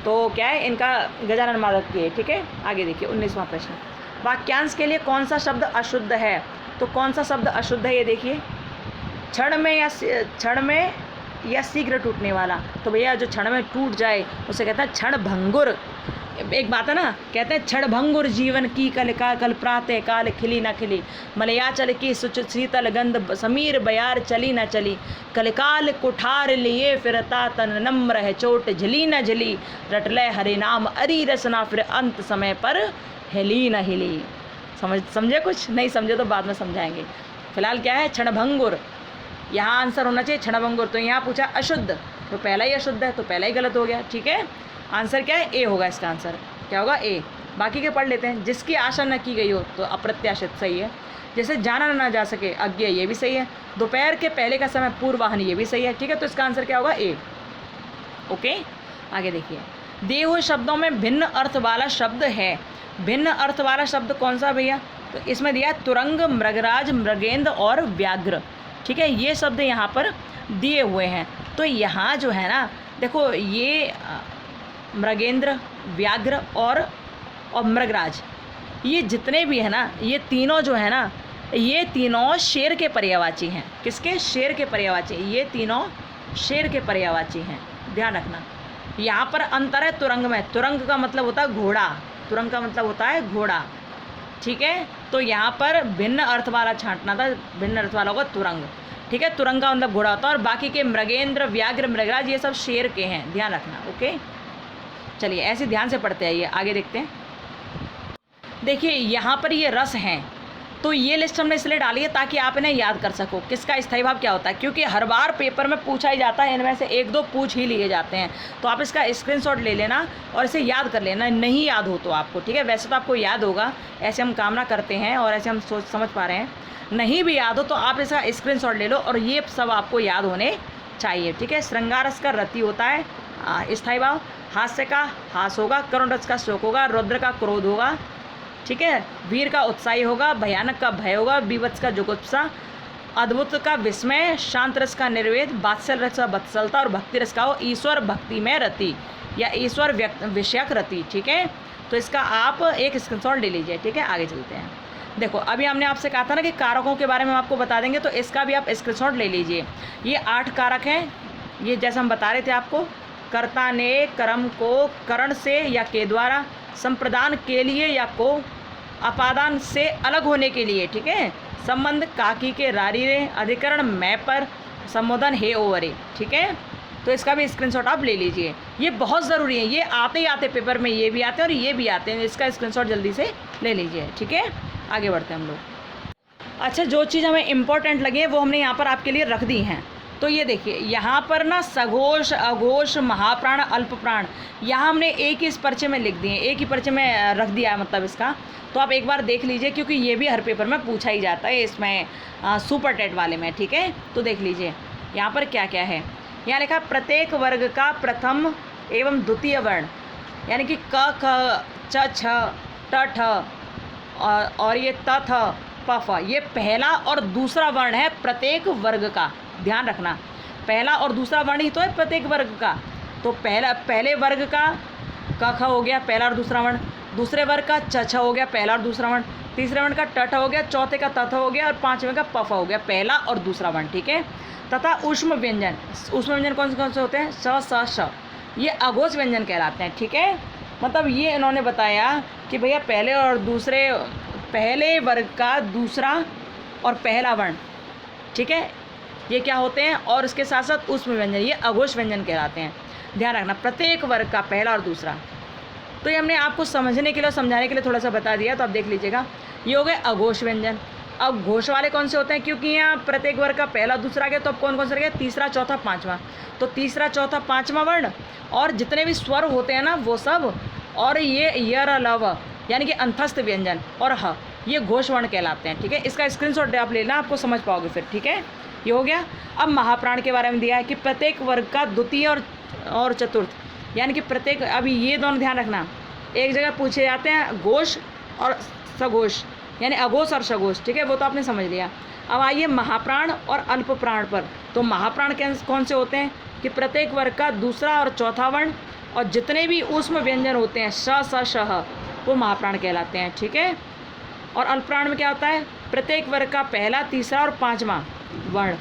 [SPEAKER 1] तो क्या है, इनका गजानन माधव की है। ठीक है, आगे देखिए 19वां प्रश्न, वाक्यांश के लिए कौन सा शब्द अशुद्ध है? तो कौन सा शब्द अशुद्ध है? ये देखिए, क्षण में या शीघ्र टूटने वाला। तो भैया जो क्षण में टूट जाए उसे कहता है क्षण भंगुर। एक बात है ना, कहते हैं क्षण भंगुर जीवन की कल प्रातः काल खिली न खिली, मलयाचल की सुच शीतल गंध समीर बयार चली न चली, कलकाल कुठार लिए फिरता तन नम्र है चोट झली न झली, रटलय हरे नाम अरी रसना फिर अंत समय पर हिली न हिली। समझे? कुछ नहीं समझे तो बाद में समझाएंगे। फिलहाल क्या है? क्षण भंगुर। यहाँ आंसर होना चाहिए क्षण भंगुर। तो यहाँ पूछा अशुद्ध, तो पहला ही अशुद्ध है, तो पहला ही गलत हो गया। ठीक है, आंसर क्या है? ए होगा इसका आंसर। क्या होगा? ए। बाकी के पढ़ लेते हैं। जिसकी आशा न की गई हो, तो अप्रत्याशित सही है। जैसे जाना ना जा सके, अज्ञेय, ये भी सही है। दोपहर के पहले का समय पूर्वाहन, ये भी सही है। ठीक है, तो इसका आंसर क्या होगा? ए। ओके, आगे देखिए, देव शब्दों में भिन्न अर्थ वाला शब्द है। भिन्न अर्थ वाला शब्द कौन सा भैया? तो इसमें दिया तुरंग, मृगराज, मृगेंद्र और व्याघ्र। ठीक है, ये शब्द यहाँ पर दिए हुए हैं। तो यहाँ जो है ना, देखो ये मृगेंद्र, व्याघ्र और मृगराज, ये जितने भी है ना, ये तीनों जो है ना, ये तीनों शेर के पर्यायवाची हैं। किसके? शेर के पर्यायवाची। ये तीनों शेर के पर्यायवाची हैं, ध्यान रखना। यहाँ पर अंतर है तुरंग में। तुरंग का मतलब होता है घोड़ा, तुरंग का मतलब होता है घोड़ा। ठीक है, तो यहाँ पर भिन्न अर्थ वाला छांटना था, भिन्न अर्थ वाला होगा तुरंग। ठीक है, तुरंग का मतलब घोड़ा होता है। और बाकी के मृगेंद्र, व्याघ्र, मृगराज, ये सब शेर के हैं, ध्यान रखना। ओके, चलिए ऐसे ध्यान से पढ़ते आइए, आगे देखते हैं। देखिए यहाँ पर ये रस हैं, तो ये लिस्ट हमने इसलिए डाली है ताकि आप इन्हें याद कर सको। किसका स्थायी भाव क्या होता है, क्योंकि हर बार पेपर में पूछा ही जाता है, इनमें से एक दो पूछ ही लिए जाते हैं। तो आप इसका स्क्रीनशॉट ले लेना और इसे याद कर लेना, नहीं याद हो तो आपको। ठीक है, वैसे तो आपको याद होगा, ऐसे हम कामना करते हैं और ऐसे हम समझ पा रहे हैं। नहीं भी याद हो तो आप इसका स्क्रीनशॉट ले लो, और ये सब आपको याद होने चाहिए। ठीक है, श्रृंगार रस का रति होता है स्थायी भाव, हास्य का हास होगा, करुण रस का शोक होगा, रौद्र का क्रोध होगा। ठीक है, वीर का उत्साही होगा, भयानक का भय होगा, बीभत्स का जुगुप्सा, अद्भुत का विस्मय, शांत रस का निर्वेद, वात्सल रस का वत्सलता, और भक्ति रस का हो ईश्वर भक्ति में रति या ईश्वर विषयक रति। ठीक है, तो इसका आप एक स्क्रीनशॉट ले लीजिए। ठीक है, आगे चलते हैं। देखो अभी हमने आपसे कहा था ना कि कारकों के बारे में हम आपको बता देंगे, तो इसका भी आप स्क्रीनशॉट ले लीजिए। ये 8 कारक हैं, ये जैसे हम बता रहे थे आपको। कर्ता ने कर्म को करण से या के द्वारा, संप्रदान के लिए या को, अपादान से अलग होने के लिए, ठीक है। संबंध काकी के रारी रे, अधिकरण मैं पर, संबोधन हे ओवर ए, ठीक है। तो इसका भी स्क्रीनशॉट आप ले लीजिए, ये बहुत ज़रूरी है, ये आते ही आते पेपर में ये भी आते हैं और ये भी आते हैं, इसका स्क्रीनशॉट जल्दी से ले लीजिए, ठीक है। आगे बढ़ते हैं हम लोग। अच्छा, जो चीज़ हमें इम्पोर्टेंट लगी है वो हमने यहाँ पर आपके लिए रख दी हैं। तो ये देखिए यहाँ पर ना सघोष, अघोष, महाप्राण, अल्प प्राण, यहाँ हमने एक ही इस पर्चे में लिख दिए, एक ही पर्चे में रख दिया है मतलब इसका। तो आप एक बार देख लीजिए क्योंकि ये भी हर पेपर में पूछा ही जाता है इसमें, सुपर टेट वाले में, ठीक है। तो देख लीजिए यहाँ पर क्या क्या है। यहाँ लिखा प्रत्येक वर्ग का प्रथम एवं द्वितीय वर्ण, यानी कि क, ख, च, छ, ट, ठ और ये त, थ, प, फ, ये पहला और दूसरा वर्ण है प्रत्येक वर्ग का। ध्यान रखना, पहला और दूसरा वर्ण ही तो है प्रत्येक वर्ग का। तो पहले वर्ग का क, ख हो गया पहला और दूसरा वर्ण, दूसरे वर्ग का च, छ हो गया पहला और दूसरा वर्ण, तीसरे वर्ण का ट, ठ हो गया, चौथे का त, थ हो गया और पांचवें का प, फ हो गया, पहला और दूसरा वर्ण, ठीक है। तथा ऊष्म व्यंजन, ऊष्म व्यंजन कौन से होते हैं? स, स, श, ये अघोष व्यंजन कहलाते हैं, ठीक है। मतलब ये इन्होंने बताया कि भैया पहले वर्ग का दूसरा और पहला वर्ण, ठीक है, ये क्या होते हैं, और इसके साथ साथ ऊष्म व्यंजन, ये अघोष व्यंजन कहलाते हैं। ध्यान रखना, प्रत्येक वर्ग का पहला और दूसरा। तो ये हमने आपको समझने के लिए और समझाने के लिए थोड़ा सा बता दिया, तो आप देख लीजिएगा। ये हो गए अघोष व्यंजन। अब घोष वाले कौन से होते हैं? क्योंकि यहाँ प्रत्येक वर्ग का पहला दूसरा गया, तो अब कौन कौन से रह गए? तीसरा, चौथा, पाँचवा। तो तीसरा, चौथा, पाँचवा वर्ण और जितने भी स्वर होते हैं ना वो सब, और ये यर, लव यानी कि अंतस्थ व्यंजन और ह, ये घोष वर्ण कहलाते हैं, ठीक है। इसका स्क्रीनशॉट आप लेना, आपको समझ पाओगे फिर, ठीक है। ये हो गया। अब महाप्राण के बारे में दिया है कि प्रत्येक वर्ग का द्वितीय और चतुर्थ, यानी कि प्रत्येक, अभी ये दोनों ध्यान रखना, एक जगह पूछे जाते हैं घोष और सघोष, यानी अघोष और सघोष, ठीक है, वो तो आपने समझ लिया। अब आइए महाप्राण और अल्प प्राण पर। तो महाप्राण कौन से होते हैं कि प्रत्येक वर्ग का दूसरा और चौथा वर्ण और जितने भी ऊष्म व्यंजन होते हैं श, स, श, ह, वो महाप्राण कहलाते हैं, ठीक है। और अल्प प्राण में क्या होता है? प्रत्येक वर्ग का पहला, तीसरा और पाँचवा वर्ण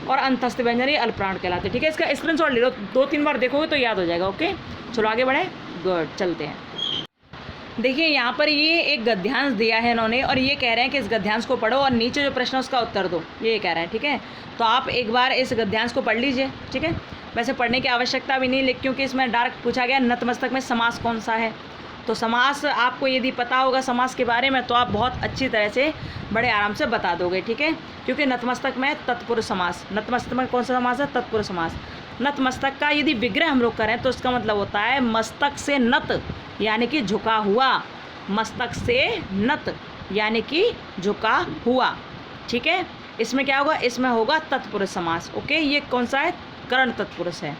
[SPEAKER 1] और अंतस्थ व्यंजन, ये अल्प प्राण कहलाते हैं, ठीक है। इसका स्क्रीनशॉट ले लो, 2-3 बार देखोगे तो याद हो जाएगा, ओके। चलो आगे बढ़े, गुड, चलते हैं। देखिए यहाँ पर ये एक गद्यांश दिया है इन्होंने, और ये कह रहे हैं कि इस गद्यांश को पढ़ो और नीचे जो प्रश्न है उसका उत्तर दो, ये कह रहे हैं, ठीक है। तो आप एक बार इस गद्यांश को पढ़ लीजिए, ठीक है। वैसे पढ़ने की आवश्यकता भी नहीं, क्योंकि इसमें डायरेक्ट पूछा गया नतमस्तक में समास कौन सा है। तो समास आपको यदि पता होगा समास के बारे में तो आप बहुत अच्छी तरह से बड़े आराम से बता दोगे, ठीक है। क्योंकि नतमस्तक में तत्पुरुष समास, नतमस्तक में कौन सा समास है? तत्पुरुष समास। नतमस्तक का यदि विग्रह हम लोग करें तो इसका मतलब होता है मस्तक से नत, यानी कि झुका हुआ, मस्तक से नत यानी कि झुका हुआ, ठीक है। इसमें क्या होगा? इसमें होगा तत्पुरुष समास, ओके। ये कौन सा है? करण तत्पुरुष है,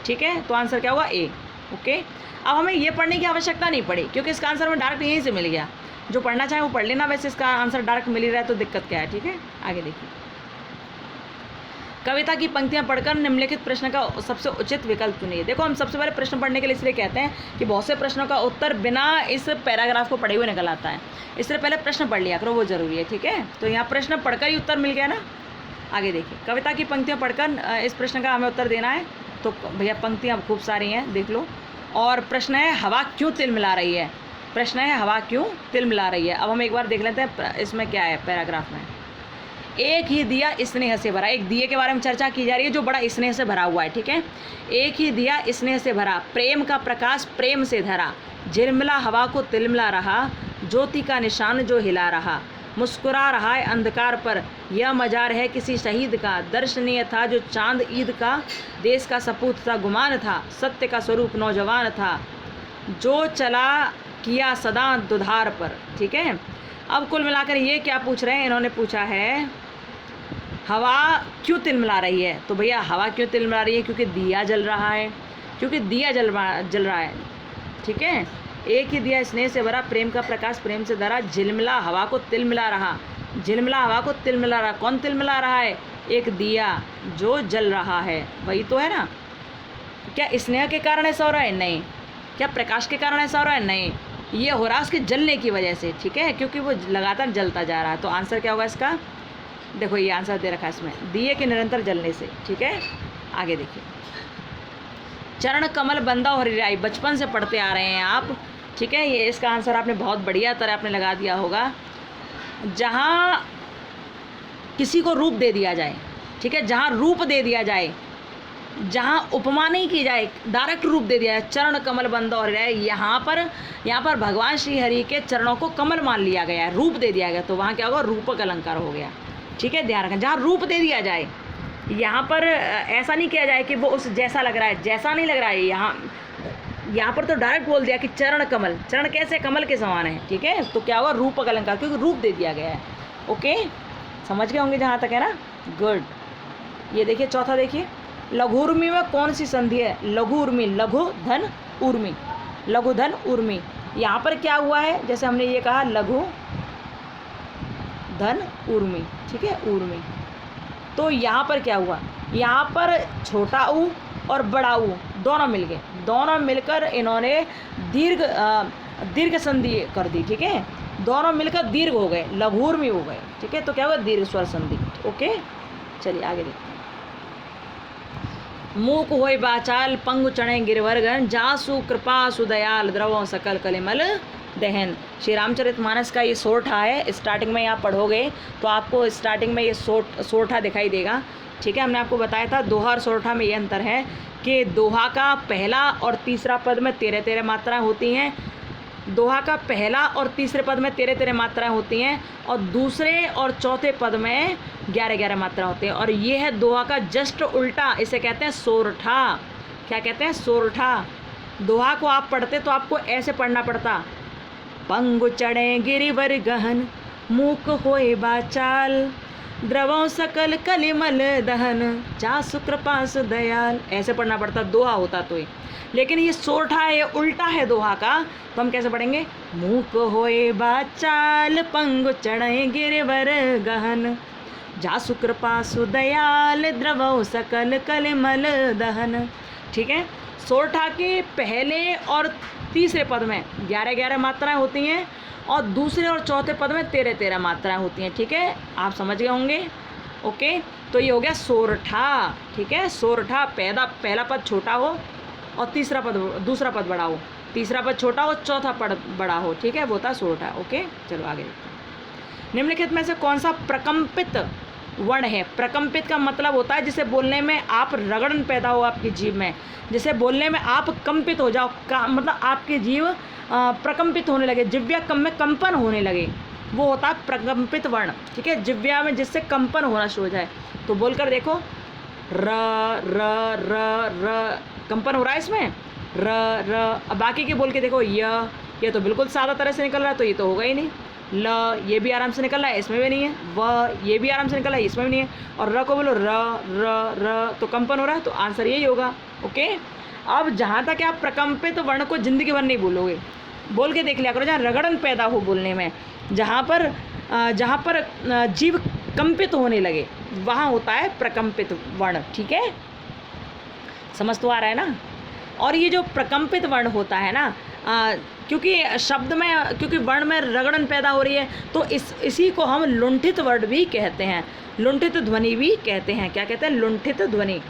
[SPEAKER 1] ठीक है। तो आंसर क्या होगा? ए, ओके। अब हमें ये पढ़ने की आवश्यकता नहीं पड़ी क्योंकि इसका आंसर हमें डायरेक्ट यहीं से मिल गया। जो पढ़ना चाहे वो पढ़ लेना, वैसे इसका आंसर डायरेक्ट मिल ही रहा है तो दिक्कत क्या है, ठीक है। आगे देखिए, कविता की पंक्तियां पढ़कर निम्नलिखित प्रश्न का सबसे उचित विकल्प चुनिए। देखो, हम सबसे पहले प्रश्न पढ़ने के लिए इसलिए कहते हैं कि बहुत से प्रश्नों का उत्तर बिना इस पैराग्राफ को पढ़े हुए निकल आता है, इसलिए पहले प्रश्न पढ़ लिया करो, वो जरूरी है, ठीक है। तो यहाँ प्रश्न पढ़कर ही उत्तर मिल गया ना। आगे देखिए, कविता की पंक्तियाँ पढ़कर इस प्रश्न का हमें उत्तर देना है। तो भैया पंक्तियाँ खूब सारी हैं, देख लो। और प्रश्न है हवा क्यों तिल मिला रही है? प्रश्न है हवा क्यों तिल मिला रही है। अब हम एक बार देख लेते हैं इसमें क्या है पैराग्राफ में। एक ही दिया स्नेह से भरा, एक दिए के बारे में चर्चा की जा रही है जो बड़ा स्नेह से भरा हुआ है, ठीक है। एक ही दिया स्नेह से भरा, प्रेम का प्रकाश प्रेम से धरा, झिलमिला हवा को तिलमिला रहा, ज्योति का निशान जो हिला रहा, मुस्कुरा रहा है अंधकार पर, यह मजार है किसी शहीद का, दर्शनीय था जो चांद ईद का, देश का सपूत था गुमान था, सत्य का स्वरूप नौजवान था, जो चला किया सदा दुधार पर, ठीक है। अब कुल मिलाकर ये क्या पूछ रहे हैं? इन्होंने पूछा है हवा क्यों तिलमिला रही है। तो भैया हवा क्यों तिलमिला रही है? क्योंकि दिया जल रहा है, क्योंकि दिया जल रहा है, ठीक है। एक ही दिया स्नेह से भरा, प्रेम का प्रकाश प्रेम से धरा, झिलमिला हवा को तिल मिला रहा, झिलमिला हवा को तिल मिला रहा। कौन तिल मिला रहा है? एक दिया जो जल रहा है, वही तो है ना। क्या स्नेह के कारण ऐसा हो रहा है? नहीं। क्या प्रकाश के कारण ऐसा हो रहा है? नहीं। ये हो रहा है उसके जलने की वजह से, ठीक है, क्योंकि वो लगातार जलता जा रहा है। तो आंसर क्या होगा इसका? देखो ये आंसर दे रखा है इसमें, दिए के निरंतर जलने से, ठीक है। आगे देखिए, चरण कमल बंदा और हरिराई, बचपन से पढ़ते आ रहे हैं आप, ठीक है, ये इसका आंसर आपने बहुत बढ़िया तरह आपने लगा दिया होगा। जहाँ किसी को रूप दे दिया जाए, ठीक है, जहाँ रूप दे दिया जाए, जहाँ उपमा नहीं की जाए, डायरेक्ट रूप दे दिया है, चरण कमल बंद और रहे, यहाँ पर भगवान श्री हरि के चरणों को कमल मान लिया गया है, रूप दे दिया गया, तो वहाँ क्या होगा, रूपक अलंकार हो गया। ठीक है, ध्यान रखें, जहाँ रूप दे दिया जाए, यहाँ पर ऐसा नहीं किया जाए कि वो उस जैसा लग रहा है, जैसा नहीं लग रहा है, यहाँ पर तो डायरेक्ट बोल दिया कि चरण कमल, चरण कैसे, कमल के समान है। ठीक है, तो क्या होगा, रूपक अलंकार, क्योंकि रूप दे दिया गया है। ओके, समझ गए होंगे जहाँ तक है ना, गुड। ये देखिए चौथा, देखिए लघुर्मी में कौन सी संधि है, लघुर्मी, लघु धन उर्मी, लघु धन उर्मी। यहाँ पर क्या हुआ है, जैसे हमने ये कहा लघु धन उर्मी, ठीक है, उर्मी, तो यहाँ पर क्या हुआ, यहाँ पर छोटा ऊ और बड़ा ऊ दोनों मिल गए, दोनों मिलकर इन्होंने दीर्घ संधि कर दी। ठीक है, दोनों मिलकर दीर्घ हो गए, लघुर्मी हो गए। ठीक है, तो क्या हुआ, दीर्घ स्वर संधि। ओके, चलिए आगे देखते हैं। मूक होय बाचाल पंगु चढ़े गिरवर्गन जासु कृपा सुदयाल द्रवों सकल कलिमल दहन। श्री रामचरितमानस का ये सोरठा है। स्टार्टिंग में आप पढ़ोगे तो आपको स्टार्टिंग में ये सोरठा दिखाई देगा। ठीक है, हमने आपको बताया था दोहा और सोरठा में ये अंतर है कि दोहा का पहला और तीसरा पद में 13-13 मात्राएं होती हैं, दोहा का पहला और तीसरे पद में 13-13 मात्राएं होती हैं, और दूसरे और चौथे पद में 11-11 मात्राएं होती हैं। और ये है दोहा का जस्ट उल्टा, इसे कहते हैं सोरठा। क्या कहते हैं, सोरठा। दोहा को आप पढ़ते तो आपको ऐसे पढ़ना पड़ता, पंगु चढ़े गिरिवर गहन मूक होए बाचाल द्रवों सकल कलिमल दहन जासु कृपा सुदयाल, ऐसे पढ़ना पड़ता दोहा होता तो ये। लेकिन ये सोरठा है, ये उल्टा है दोहा का, तो हम कैसे पढ़ेंगे, मूक होए बाचाल पंगु चढ़े गिरिवर गहन जासु कृपा सुदयाल द्रवौ सकल कलिमल दहन। ठीक है, सोरठा के पहले और तीसरे पद में 11-11 मात्राएं होती हैं, और दूसरे और चौथे पद में 13-13 मात्राएं होती हैं। ठीक है, आप समझ गए होंगे। ओके, तो ये हो गया सोरठा। ठीक है, सोरठा, पहला पद छोटा हो और दूसरा पद बड़ा हो, तीसरा पद छोटा हो, चौथा पद बड़ा हो। ठीक है, वो था सोरठा। ओके, चलो आगे देखते हैं। निम्नलिखित में से कौन सा प्रकंपित वर्ण है। प्रकंपित का मतलब होता है जिसे बोलने में आप रगड़न पैदा हो आपकी जीभ में, जिसे बोलने में आप कंपित हो जाओ, मतलब आपकी जीभ प्रकंपित होने लगे, जिह्वा में कंपन होने लगे, वो होता है प्रकंपित वर्ण। ठीक है, जिह्वा में जिससे कंपन होना शुरू हो जाए। तो बोलकर देखो, र र र र कंपन हो रहा है इसमें, र र। अब बाकी के बोल के देखो, ये तो बिल्कुल सादा तरह से निकल रहा है, तो ये तो होगा ही नहीं। ल, ये भी आराम से निकल रहा है, इसमें भी नहीं है। व, ये भी आराम से निकल रहा है, इसमें भी नहीं है। और र को बोलो, र र र, तो कंपन हो रहा है, तो आंसर यही होगा। ओके, अब जहाँ तक आप प्रकंपित वर्ण को जिंदगी भर नहीं बोलोगे, बोल के देख लिया करो, जहाँ रगड़न पैदा हो बोलने में, जहाँ पर जीव कंपित होने लगे, वहाँ होता है प्रकंपित वर्ण। ठीक है, समझ तो आ रहा है ना। और ये जो प्रकंपित वर्ण होता है ना, क्योंकि वर्ण में रगड़न पैदा हो रही है, तो इसी को हम लुंठित वर्ण भी कहते हैं, लुंठित ध्वनि भी कहते हैं। क्या कहते हैं, लुंठित ध्वनि,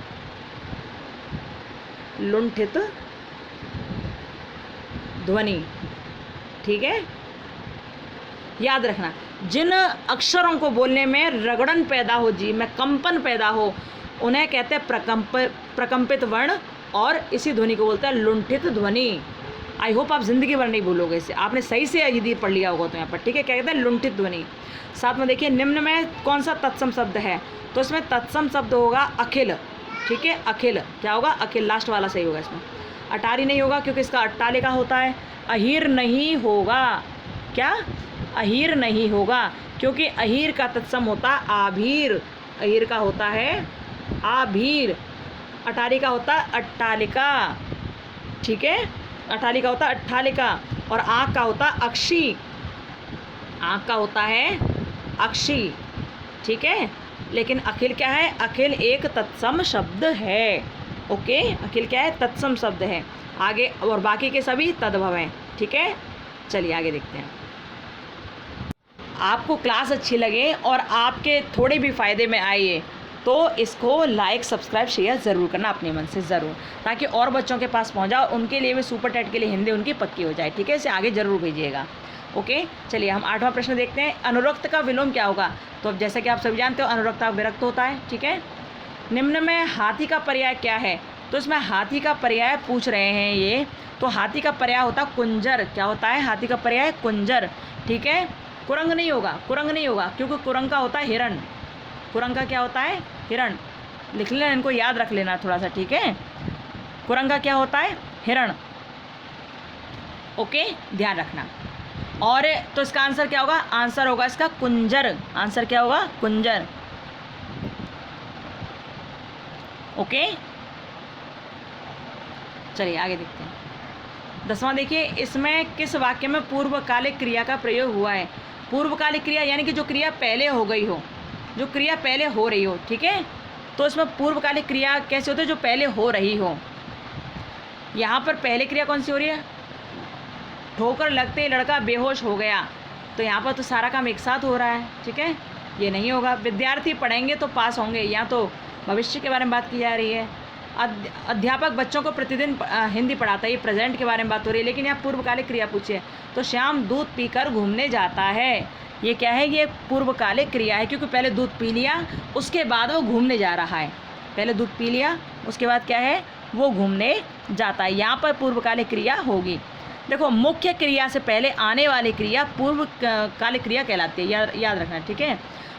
[SPEAKER 1] लुंठित ध्वनि। ठीक है, याद रखना, जिन अक्षरों को बोलने में रगड़न पैदा हो, जी में कंपन पैदा हो, उन्हें कहते हैं प्रकंपित वर्ण, और इसी ध्वनि को बोलते हैं लुंठित ध्वनि। आई होप आप जिंदगी भर नहीं भूलोगे इसे, आपने सही से यदि पढ़ लिया होगा तो यहाँ पर। ठीक है, क्या कहते हैं, लुंठित ध्वनि। साथ में देखिए, निम्न में कौन सा तत्सम शब्द है, तो इसमें तत्सम शब्द होगा अखिल। ठीक है, अखिल, क्या होगा, अखिल, लास्ट वाला सही होगा इसमें। अटारी नहीं होगा क्योंकि इसका अट्टालिका होता है। अहीर नहीं होगा, क्या, अहीर नहीं होगा, क्योंकि अहीर का तत्सम होता है आभीर, अहीर का होता है आभीर, अटारी का होता है अट्टालिका। ठीक है, अटारी का होता है अट्टालिका, और आँख का होता है अक्षी, आँख का होता है अक्षी। ठीक है, लेकिन अखिल क्या है, अखिल एक तत्सम शब्द है। ओके, अखिल क्या है, तत्सम शब्द है। आगे और बाकी के सभी तद्भव हैं। ठीक है, चलिए आगे देखते हैं। आपको क्लास अच्छी लगे और आपके थोड़े भी फ़ायदे में आए तो इसको लाइक सब्सक्राइब शेयर ज़रूर करना अपने मन से ज़रूर, ताकि और बच्चों के पास पहुंच जाओ, उनके लिए भी सुपर टेट के लिए हिंदी उनकी पक्की हो जाए। ठीक है, इसे आगे ज़रूर भेजिएगा। ओके, चलिए हम 8वां प्रश्न देखते हैं। अनुरक्त का विलोम क्या होगा? तो अब जैसे कि आप सभी जानते हो अनुरक्त विरक्त होता है। ठीक है, निम्न में हाथी का पर्याय क्या है? तो इसमें हाथी का पर्याय पूछ रहे हैं ये, तो हाथी का पर्याय होता है कुंजर। क्या होता है हाथी का पर्याय? कुंजर। ठीक है, कुरंग नहीं होगा, कुरंग नहीं होगा, क्योंकि कुरंग का होता है हिरण। कुरंग का क्या होता है? हिरण। लिख लेना, इनको याद रख लेना थोड़ा सा। ठीक है, कुरंग का क्या होता है? हिरण। ओके, ध्यान रखना। और तो इसका आंसर क्या होगा? आंसर होगा इसका कुंजर। आंसर क्या होगा? कुंजर। ओके, चलिए आगे देखते हैं। 10वां देखिए, इसमें किस वाक्य में पूर्वकालिक क्रिया का प्रयोग हुआ है? पूर्वकालिक क्रिया यानी कि जो क्रिया पहले हो गई हो, जो क्रिया पहले हो रही हो। ठीक है, तो इसमें पूर्वकालिक क्रिया कैसे होती है? जो पहले हो रही हो। यहाँ पर पहले क्रिया कौन सी हो रही है? ठोकर लगते ही लड़का बेहोश हो गया, तो यहाँ पर तो सारा काम एक साथ हो रहा है। ठीक है, ये नहीं होगा। विद्यार्थी पढ़ेंगे तो पास होंगे, यहाँ तो भविष्य के बारे में बात की जा रही है। अध्यापक बच्चों को प्रतिदिन हिंदी पढ़ाता है, ये प्रेजेंट के बारे में बात हो रही है। लेकिन यहाँ पूर्वकालिक क्रिया पूछी है, तो श्याम दूध पीकर घूमने जाता है। ये क्या है? ये पूर्वकालिक क्रिया है, क्योंकि पहले दूध पी लिया, उसके बाद वो घूमने जा रहा है। पहले दूध पी लिया, उसके बाद क्या है? वो घूमने जाता है। यहाँ पर पूर्वकालिक क्रिया होगी। देखो, मुख्य क्रिया से पहले आने वाली क्रिया पूर्वकालिक क्रिया कहलाती है, याद रखना। ठीक है,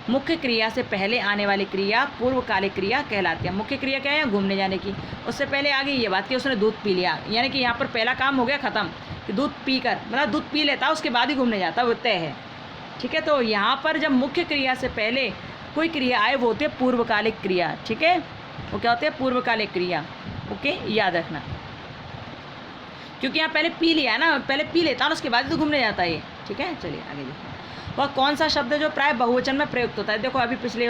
[SPEAKER 1] मुख्य क्रिया से पहले आने वाली क्रिया पूर्वकालिक क्रिया कहलाती है। मुख्य क्रिया क्या है? घूमने जाने की। उससे पहले आ गई ये बात कि उसने दूध पी लिया, यानी कि यहाँ पर पहला काम हो गया ख़त्म, कि दूध पीकर, मतलब दूध पी लेता उसके बाद ही घूमने जाता, वो तय है। ठीक है, तो यहाँ पर जब मुख्य क्रिया से पहले कोई क्रिया आए वो होती है पूर्वकालिक क्रिया। ठीक है, वो क्या होती है? पूर्वकालिक क्रिया। ओके, याद रखना, क्योंकि यहाँ पहले पी लिया है ना, पहले पी लेता है उसके बाद तो घूमने जाता है ये। ठीक है, चलिए आगे देखिए। वह कौन सा शब्द है जो प्राय बहुवचन में प्रयुक्त होता है? देखो, अभी पिछले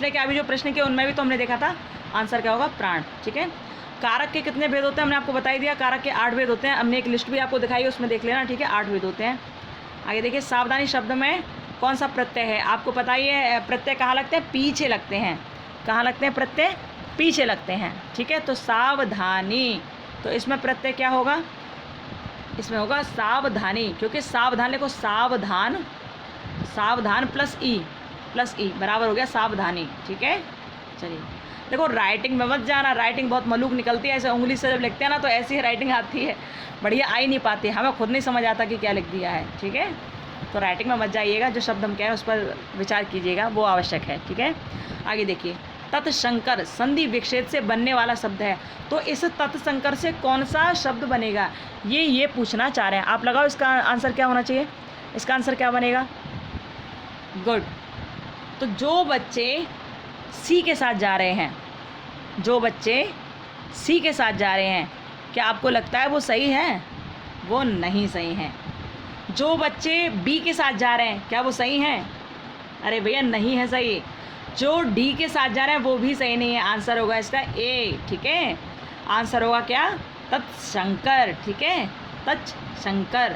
[SPEAKER 1] के अभी जो प्रश्न के उनमें भी तो हमने देखा था, आंसर क्या होगा? प्राण। ठीक है, कारक के कितने भेद होते हैं हमने आपको बता ही दिया। कारक के 8 भेद होते हैं, हमने एक लिस्ट भी आपको दिखाई है, उसमें देख लेना। ठीक है, 8 भेद होते हैं। आगे देखिए, सावधानी शब्द में कौन सा प्रत्यय है? आपको पता ही है, प्रत्यय कहाँ लगते हैं? पीछे लगते हैं। कहाँ लगते हैं प्रत्यय? पीछे लगते हैं। ठीक है, तो सावधानी, तो इसमें प्रत्यय क्या होगा? इसमें होगा सावधानी, क्योंकि सावधान लिखो, सावधान, सावधान प्लस ई बराबर हो गया सावधानी। ठीक है, चलिए देखो, राइटिंग में मत जाना, राइटिंग बहुत मलूक निकलती है, ऐसे उंगली से जब लिखते हैं ना तो ऐसी ही राइटिंग आती है, बढ़िया आ ही नहीं पाती, हमें खुद नहीं समझ आता कि क्या लिख दिया है। ठीक है, तो राइटिंग में मत जाइएगा, जो शब्द हम कह रहे हैं उस पर विचार कीजिएगा, वो आवश्यक है। ठीक है, आगे देखिए, तत्संकर संधि विच्छेद से बनने वाला शब्द है, तो इस तत्संकर से कौन सा शब्द बनेगा? ये पूछना चाह रहे हैं आप। लगाओ, इसका आंसर क्या होना चाहिए? इसका आंसर क्या बनेगा? गुड। तो जो बच्चे सी के साथ जा रहे हैं, जो बच्चे सी के साथ जा रहे हैं, क्या आपको लगता है वो सही है? वो नहीं सही हैं। जो बच्चे बी के साथ जा रहे हैं, क्या वो सही हैं? अरे भैया नहीं है सही। जो डी के साथ जा रहे हैं वो भी सही नहीं है। आंसर होगा इसका ए। ठीक है, आंसर होगा क्या? तत्शंकर। ठीक है, तत्शंकर,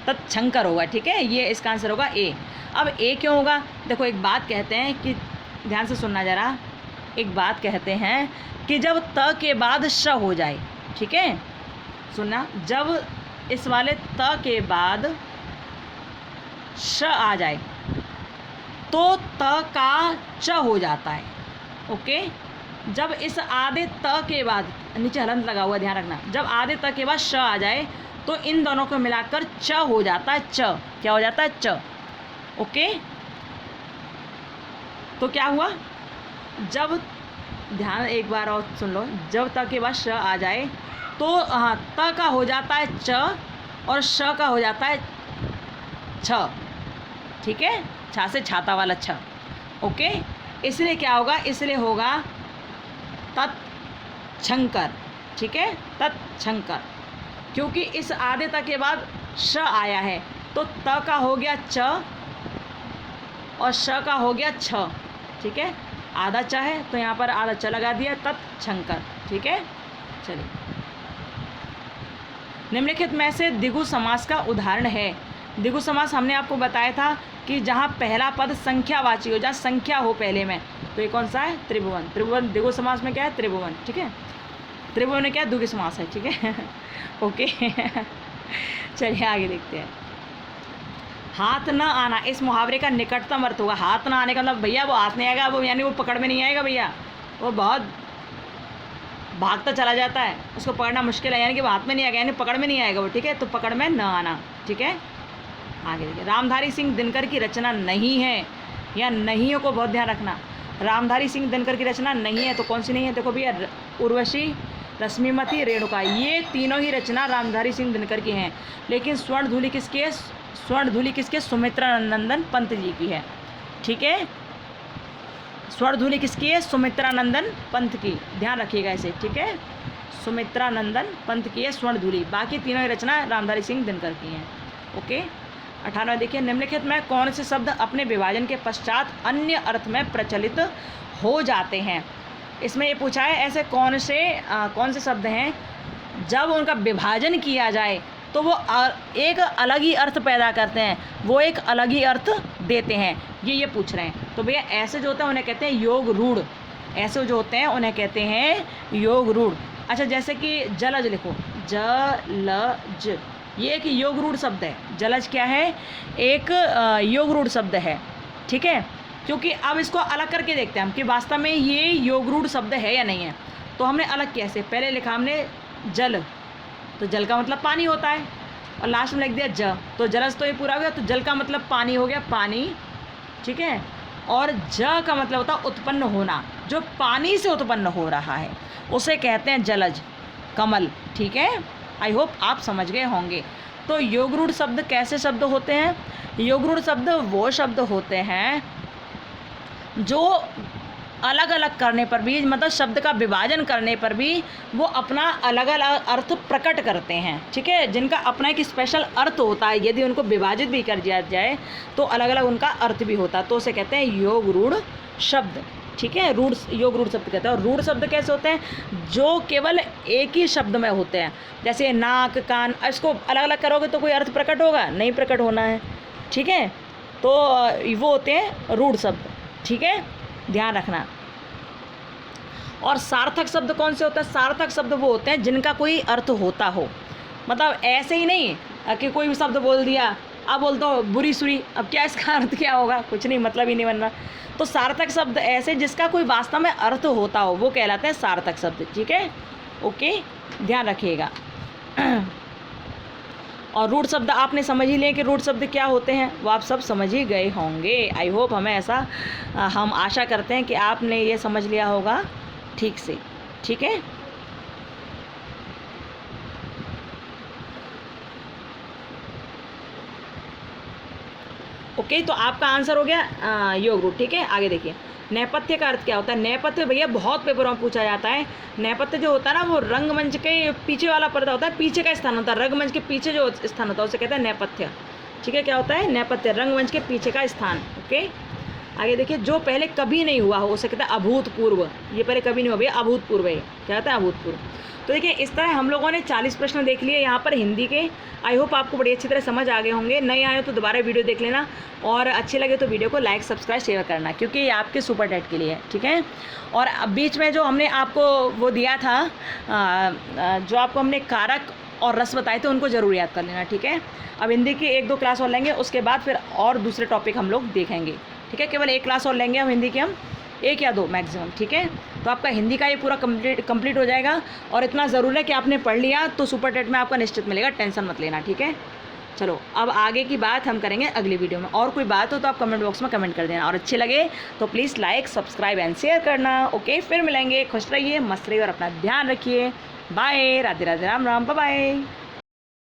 [SPEAKER 1] तत्शंकर होगा। ठीक है, ये इसका आंसर होगा ए। अब ए क्यों होगा? देखो, एक बात कहते हैं कि, ध्यान से सुनना जरा, एक बात कहते हैं कि जब त के बाद श हो जाए, ठीक है, सुनना, जब इस वाले त के बाद श आ जाए तो त का च हो जाता है। ओके, जब इस आधे त के बाद, नीचे हलंत लगा हुआ ध्यान रखना, जब आधे त के बाद श आ जाए तो इन दोनों को मिलाकर च हो जाता है। च क्या हो जाता है? च। ओके, तो क्या हुआ? जब, ध्यान एक बार और सुन लो, जब त के बाद श आ जाए तो हाँ, त का हो जाता है च और श का हो जाता है छ। ठीक है, छा से छाता वाला छ। ओके, इसलिए क्या होगा? इसलिए होगा तत्शंकर। ठीक है, तत्शंकर, क्योंकि इस आधे त के बाद श आया है, तो त का हो गया च और श का हो गया छ। ठीक है, आधा च है तो यहाँ पर आधा च लगा दिया, तत्शंकर। ठीक है, चलिए, निम्नलिखित में से द्विगु समास का उदाहरण है। द्विगु समास हमने आपको बताया था कि जहाँ पहला पद संख्यावाची हो, जहाँ संख्या हो पहले में, तो ये कौन सा है? त्रिभुवन। त्रिभुवन द्विगु समास में क्या है? त्रिभुवन। ठीक है, त्रिभुवन में क्या है? द्विगु समास है। ठीक है ओके चलिए आगे देखते हैं। हाथ न आना, इस मुहावरे का निकटतम अर्थ होगा हाथ न आने का मतलब भैया वो हाथ नहीं आएगा, वो यानी वो पकड़ में नहीं आएगा भैया, वो बहुत भागता चला जाता है, उसको पकड़ना मुश्किल है, यानी कि वो हाथ में नहीं आएगा, यानी पकड़ में नहीं आएगा वो। ठीक है, तो पकड़ में न आना। ठीक है, आगे देखिए। रामधारी सिंह दिनकर की रचना नहीं है, या नहीं को बहुत ध्यान रखना। रामधारी सिंह दिनकर की रचना नहीं है, तो कौन सी नहीं है? देखो भैया, उर्वशी, रश्मिमती, रेणुका, ये तीनों ही रचना रामधारी सिंह दिनकर की हैं। लेकिन स्वर्ण धूलि किसकी है? स्वर्ण धूलि किसके? सुमित्रा नंदन पंत जी की है। ठीक है, स्वर्ण धूलि किसकी है? सुमित्रा नंदन पंत की, ध्यान रखिएगा इसे। ठीक है, सुमित्रा नंदन पंत की है स्वर्ण धूलि, बाकी तीनों ही रचना रामधारी सिंह दिनकर की हैं। ओके, 18वां देखिए। निम्नलिखित में कौन से शब्द अपने विभाजन के पश्चात अन्य अर्थ में प्रचलित हो जाते हैं? इसमें ये पूछा है ऐसे कौन से शब्द हैं जब उनका विभाजन किया जाए तो वो एक अलग ही अर्थ पैदा करते हैं, वो एक अलग ही अर्थ देते हैं, ये पूछ रहे हैं। तो भैया ऐसे जो होते हैं उन्हें कहते हैं योग रूढ़, ऐसे जो होते हैं उन्हें कहते हैं योग रूढ़। अच्छा, जैसे कि जलज लिखो, जलज, ये एक योग रूढ़ शब्द है। जलज क्या है? एक योग रूढ़ शब्द है। ठीक है, क्योंकि अब इसको अलग करके देखते हैं हम कि वास्तव में ये योग रूढ़ शब्द है या नहीं है। तो हमने अलग किया, ऐसे पहले लिखा हमने जल, तो जल का मतलब पानी होता है, और लास्ट में लिख दिया ज, तो जलज तो ये पूरा हो गया, तो जल का मतलब पानी हो गया, पानी। ठीक है, और ज का मतलब होता है उत्पन्न होना, जो पानी से उत्पन्न हो रहा है उसे कहते हैं जलज, कमल। ठीक है, आई होप आप समझ गए होंगे। तो योग रूढ़ शब्द कैसे शब्द होते हैं? योग रूढ़ शब्द वो शब्द होते हैं जो अलग अलग करने पर भी, मतलब शब्द का विभाजन करने पर भी वो अपना अलग अलग अर्थ प्रकट करते हैं। ठीक है, जिनका अपना एक स्पेशल अर्थ होता है, यदि उनको विभाजित भी कर दिया जाए तो अलग अलग उनका अर्थ भी होता है, तो उसे कहते हैं योग रूढ़ शब्द। ठीक है, रूढ़, योग रूढ़ शब्द कहते हैं। और रूढ़ शब्द कैसे होते हैं? जो केवल एक ही शब्द में होते हैं, जैसे नाक, कान, इसको अलग अलग करोगे तो कोई अर्थ प्रकट होगा? नहीं प्रकट होना है। ठीक है, तो वो होते हैं रूढ़ शब्द। ठीक है, ध्यान रखना। और सार्थक शब्द कौन से होते हैं? सार्थक शब्द वो होते हैं जिनका कोई अर्थ होता हो, मतलब ऐसे ही नहीं कि कोई भी शब्द बोल दिया, अब बोलता हो बुरी सुरी, अब क्या इसका अर्थ क्या होगा? कुछ नहीं, मतलब ही नहीं बनना। तो सार्थक शब्द ऐसे जिसका कोई वास्तव में अर्थ होता हो, वो कहलाते हैं सार्थक शब्द। ठीक है, ओके, ध्यान रखिएगा। और रूढ़ शब्द आपने समझ ही लिए कि रूढ़ शब्द क्या होते हैं, वो आप सब समझ ही गए होंगे। आई होप, हम आशा करते हैं कि आपने ये समझ लिया होगा ठीक से। ठीक है, ओके, तो आपका आंसर हो गया योग रूढ़। ठीक है, आगे देखिए। नेपथ्य का अर्थ क्या होता है? नेपथ्य भैया बहुत पेपरों में पूछा जाता है। नेपथ्य जो होता है ना, वो रंगमंच के पीछे वाला पर्दा होता है, पीछे का स्थान होता है, रंगमंच के पीछे जो स्थान होता है उसे कहते हैं नेपथ्य। ठीक है, क्या होता है? नेपथ्य, रंगमंच के पीछे का स्थान। ओके, आगे देखिए। जो पहले कभी नहीं हुआ हो उसे कहते हैं अभूतपूर्व। ये पहले कभी नहीं हुआ भैया, अभूतपूर्व है। क्या कहता है? अभूतपूर्व। तो देखिए, इस तरह हम लोगों ने 40 प्रश्न देख लिए यहाँ पर हिंदी के। आई होप आपको बड़ी अच्छी तरह समझ आ गए होंगे। नहीं आए तो दोबारा वीडियो देख लेना, और अच्छे लगे तो वीडियो को लाइक, सब्सक्राइब, शेयर करना, क्योंकि ये आपके सुपर टेट के लिए है। ठीक है, और अब बीच में जो हमने आपको वो दिया था, जो आपको हमने कारक और रस बताए थे, उनको ज़रूर याद कर लेना। ठीक है, अब हिंदी की 1-2 क्लास और लेंगे, उसके बाद फिर और दूसरे टॉपिक हम लोग देखेंगे। ठीक है, केवल 1 क्लास और लेंगे हम हिंदी की, हम 1 या 2 मैक्सिमम। ठीक है, तो आपका हिंदी का ये पूरा कंप्लीट हो जाएगा। और इतना ज़रूर है कि आपने पढ़ लिया तो सुपर टेट में आपका निश्चित मिलेगा, टेंशन मत लेना। ठीक है, चलो अब आगे की बात हम करेंगे अगली वीडियो में। और कोई बात हो तो आप कमेंट बॉक्स में कमेंट कर देना, और अच्छे लगे तो please like, subscribe and share करना। ओके, फिर मिलेंगे। खुश रहिए, मस्त रहिए और अपना ध्यान रखिए। Bye, Radhe Radhe, Ram Ram, bye bye.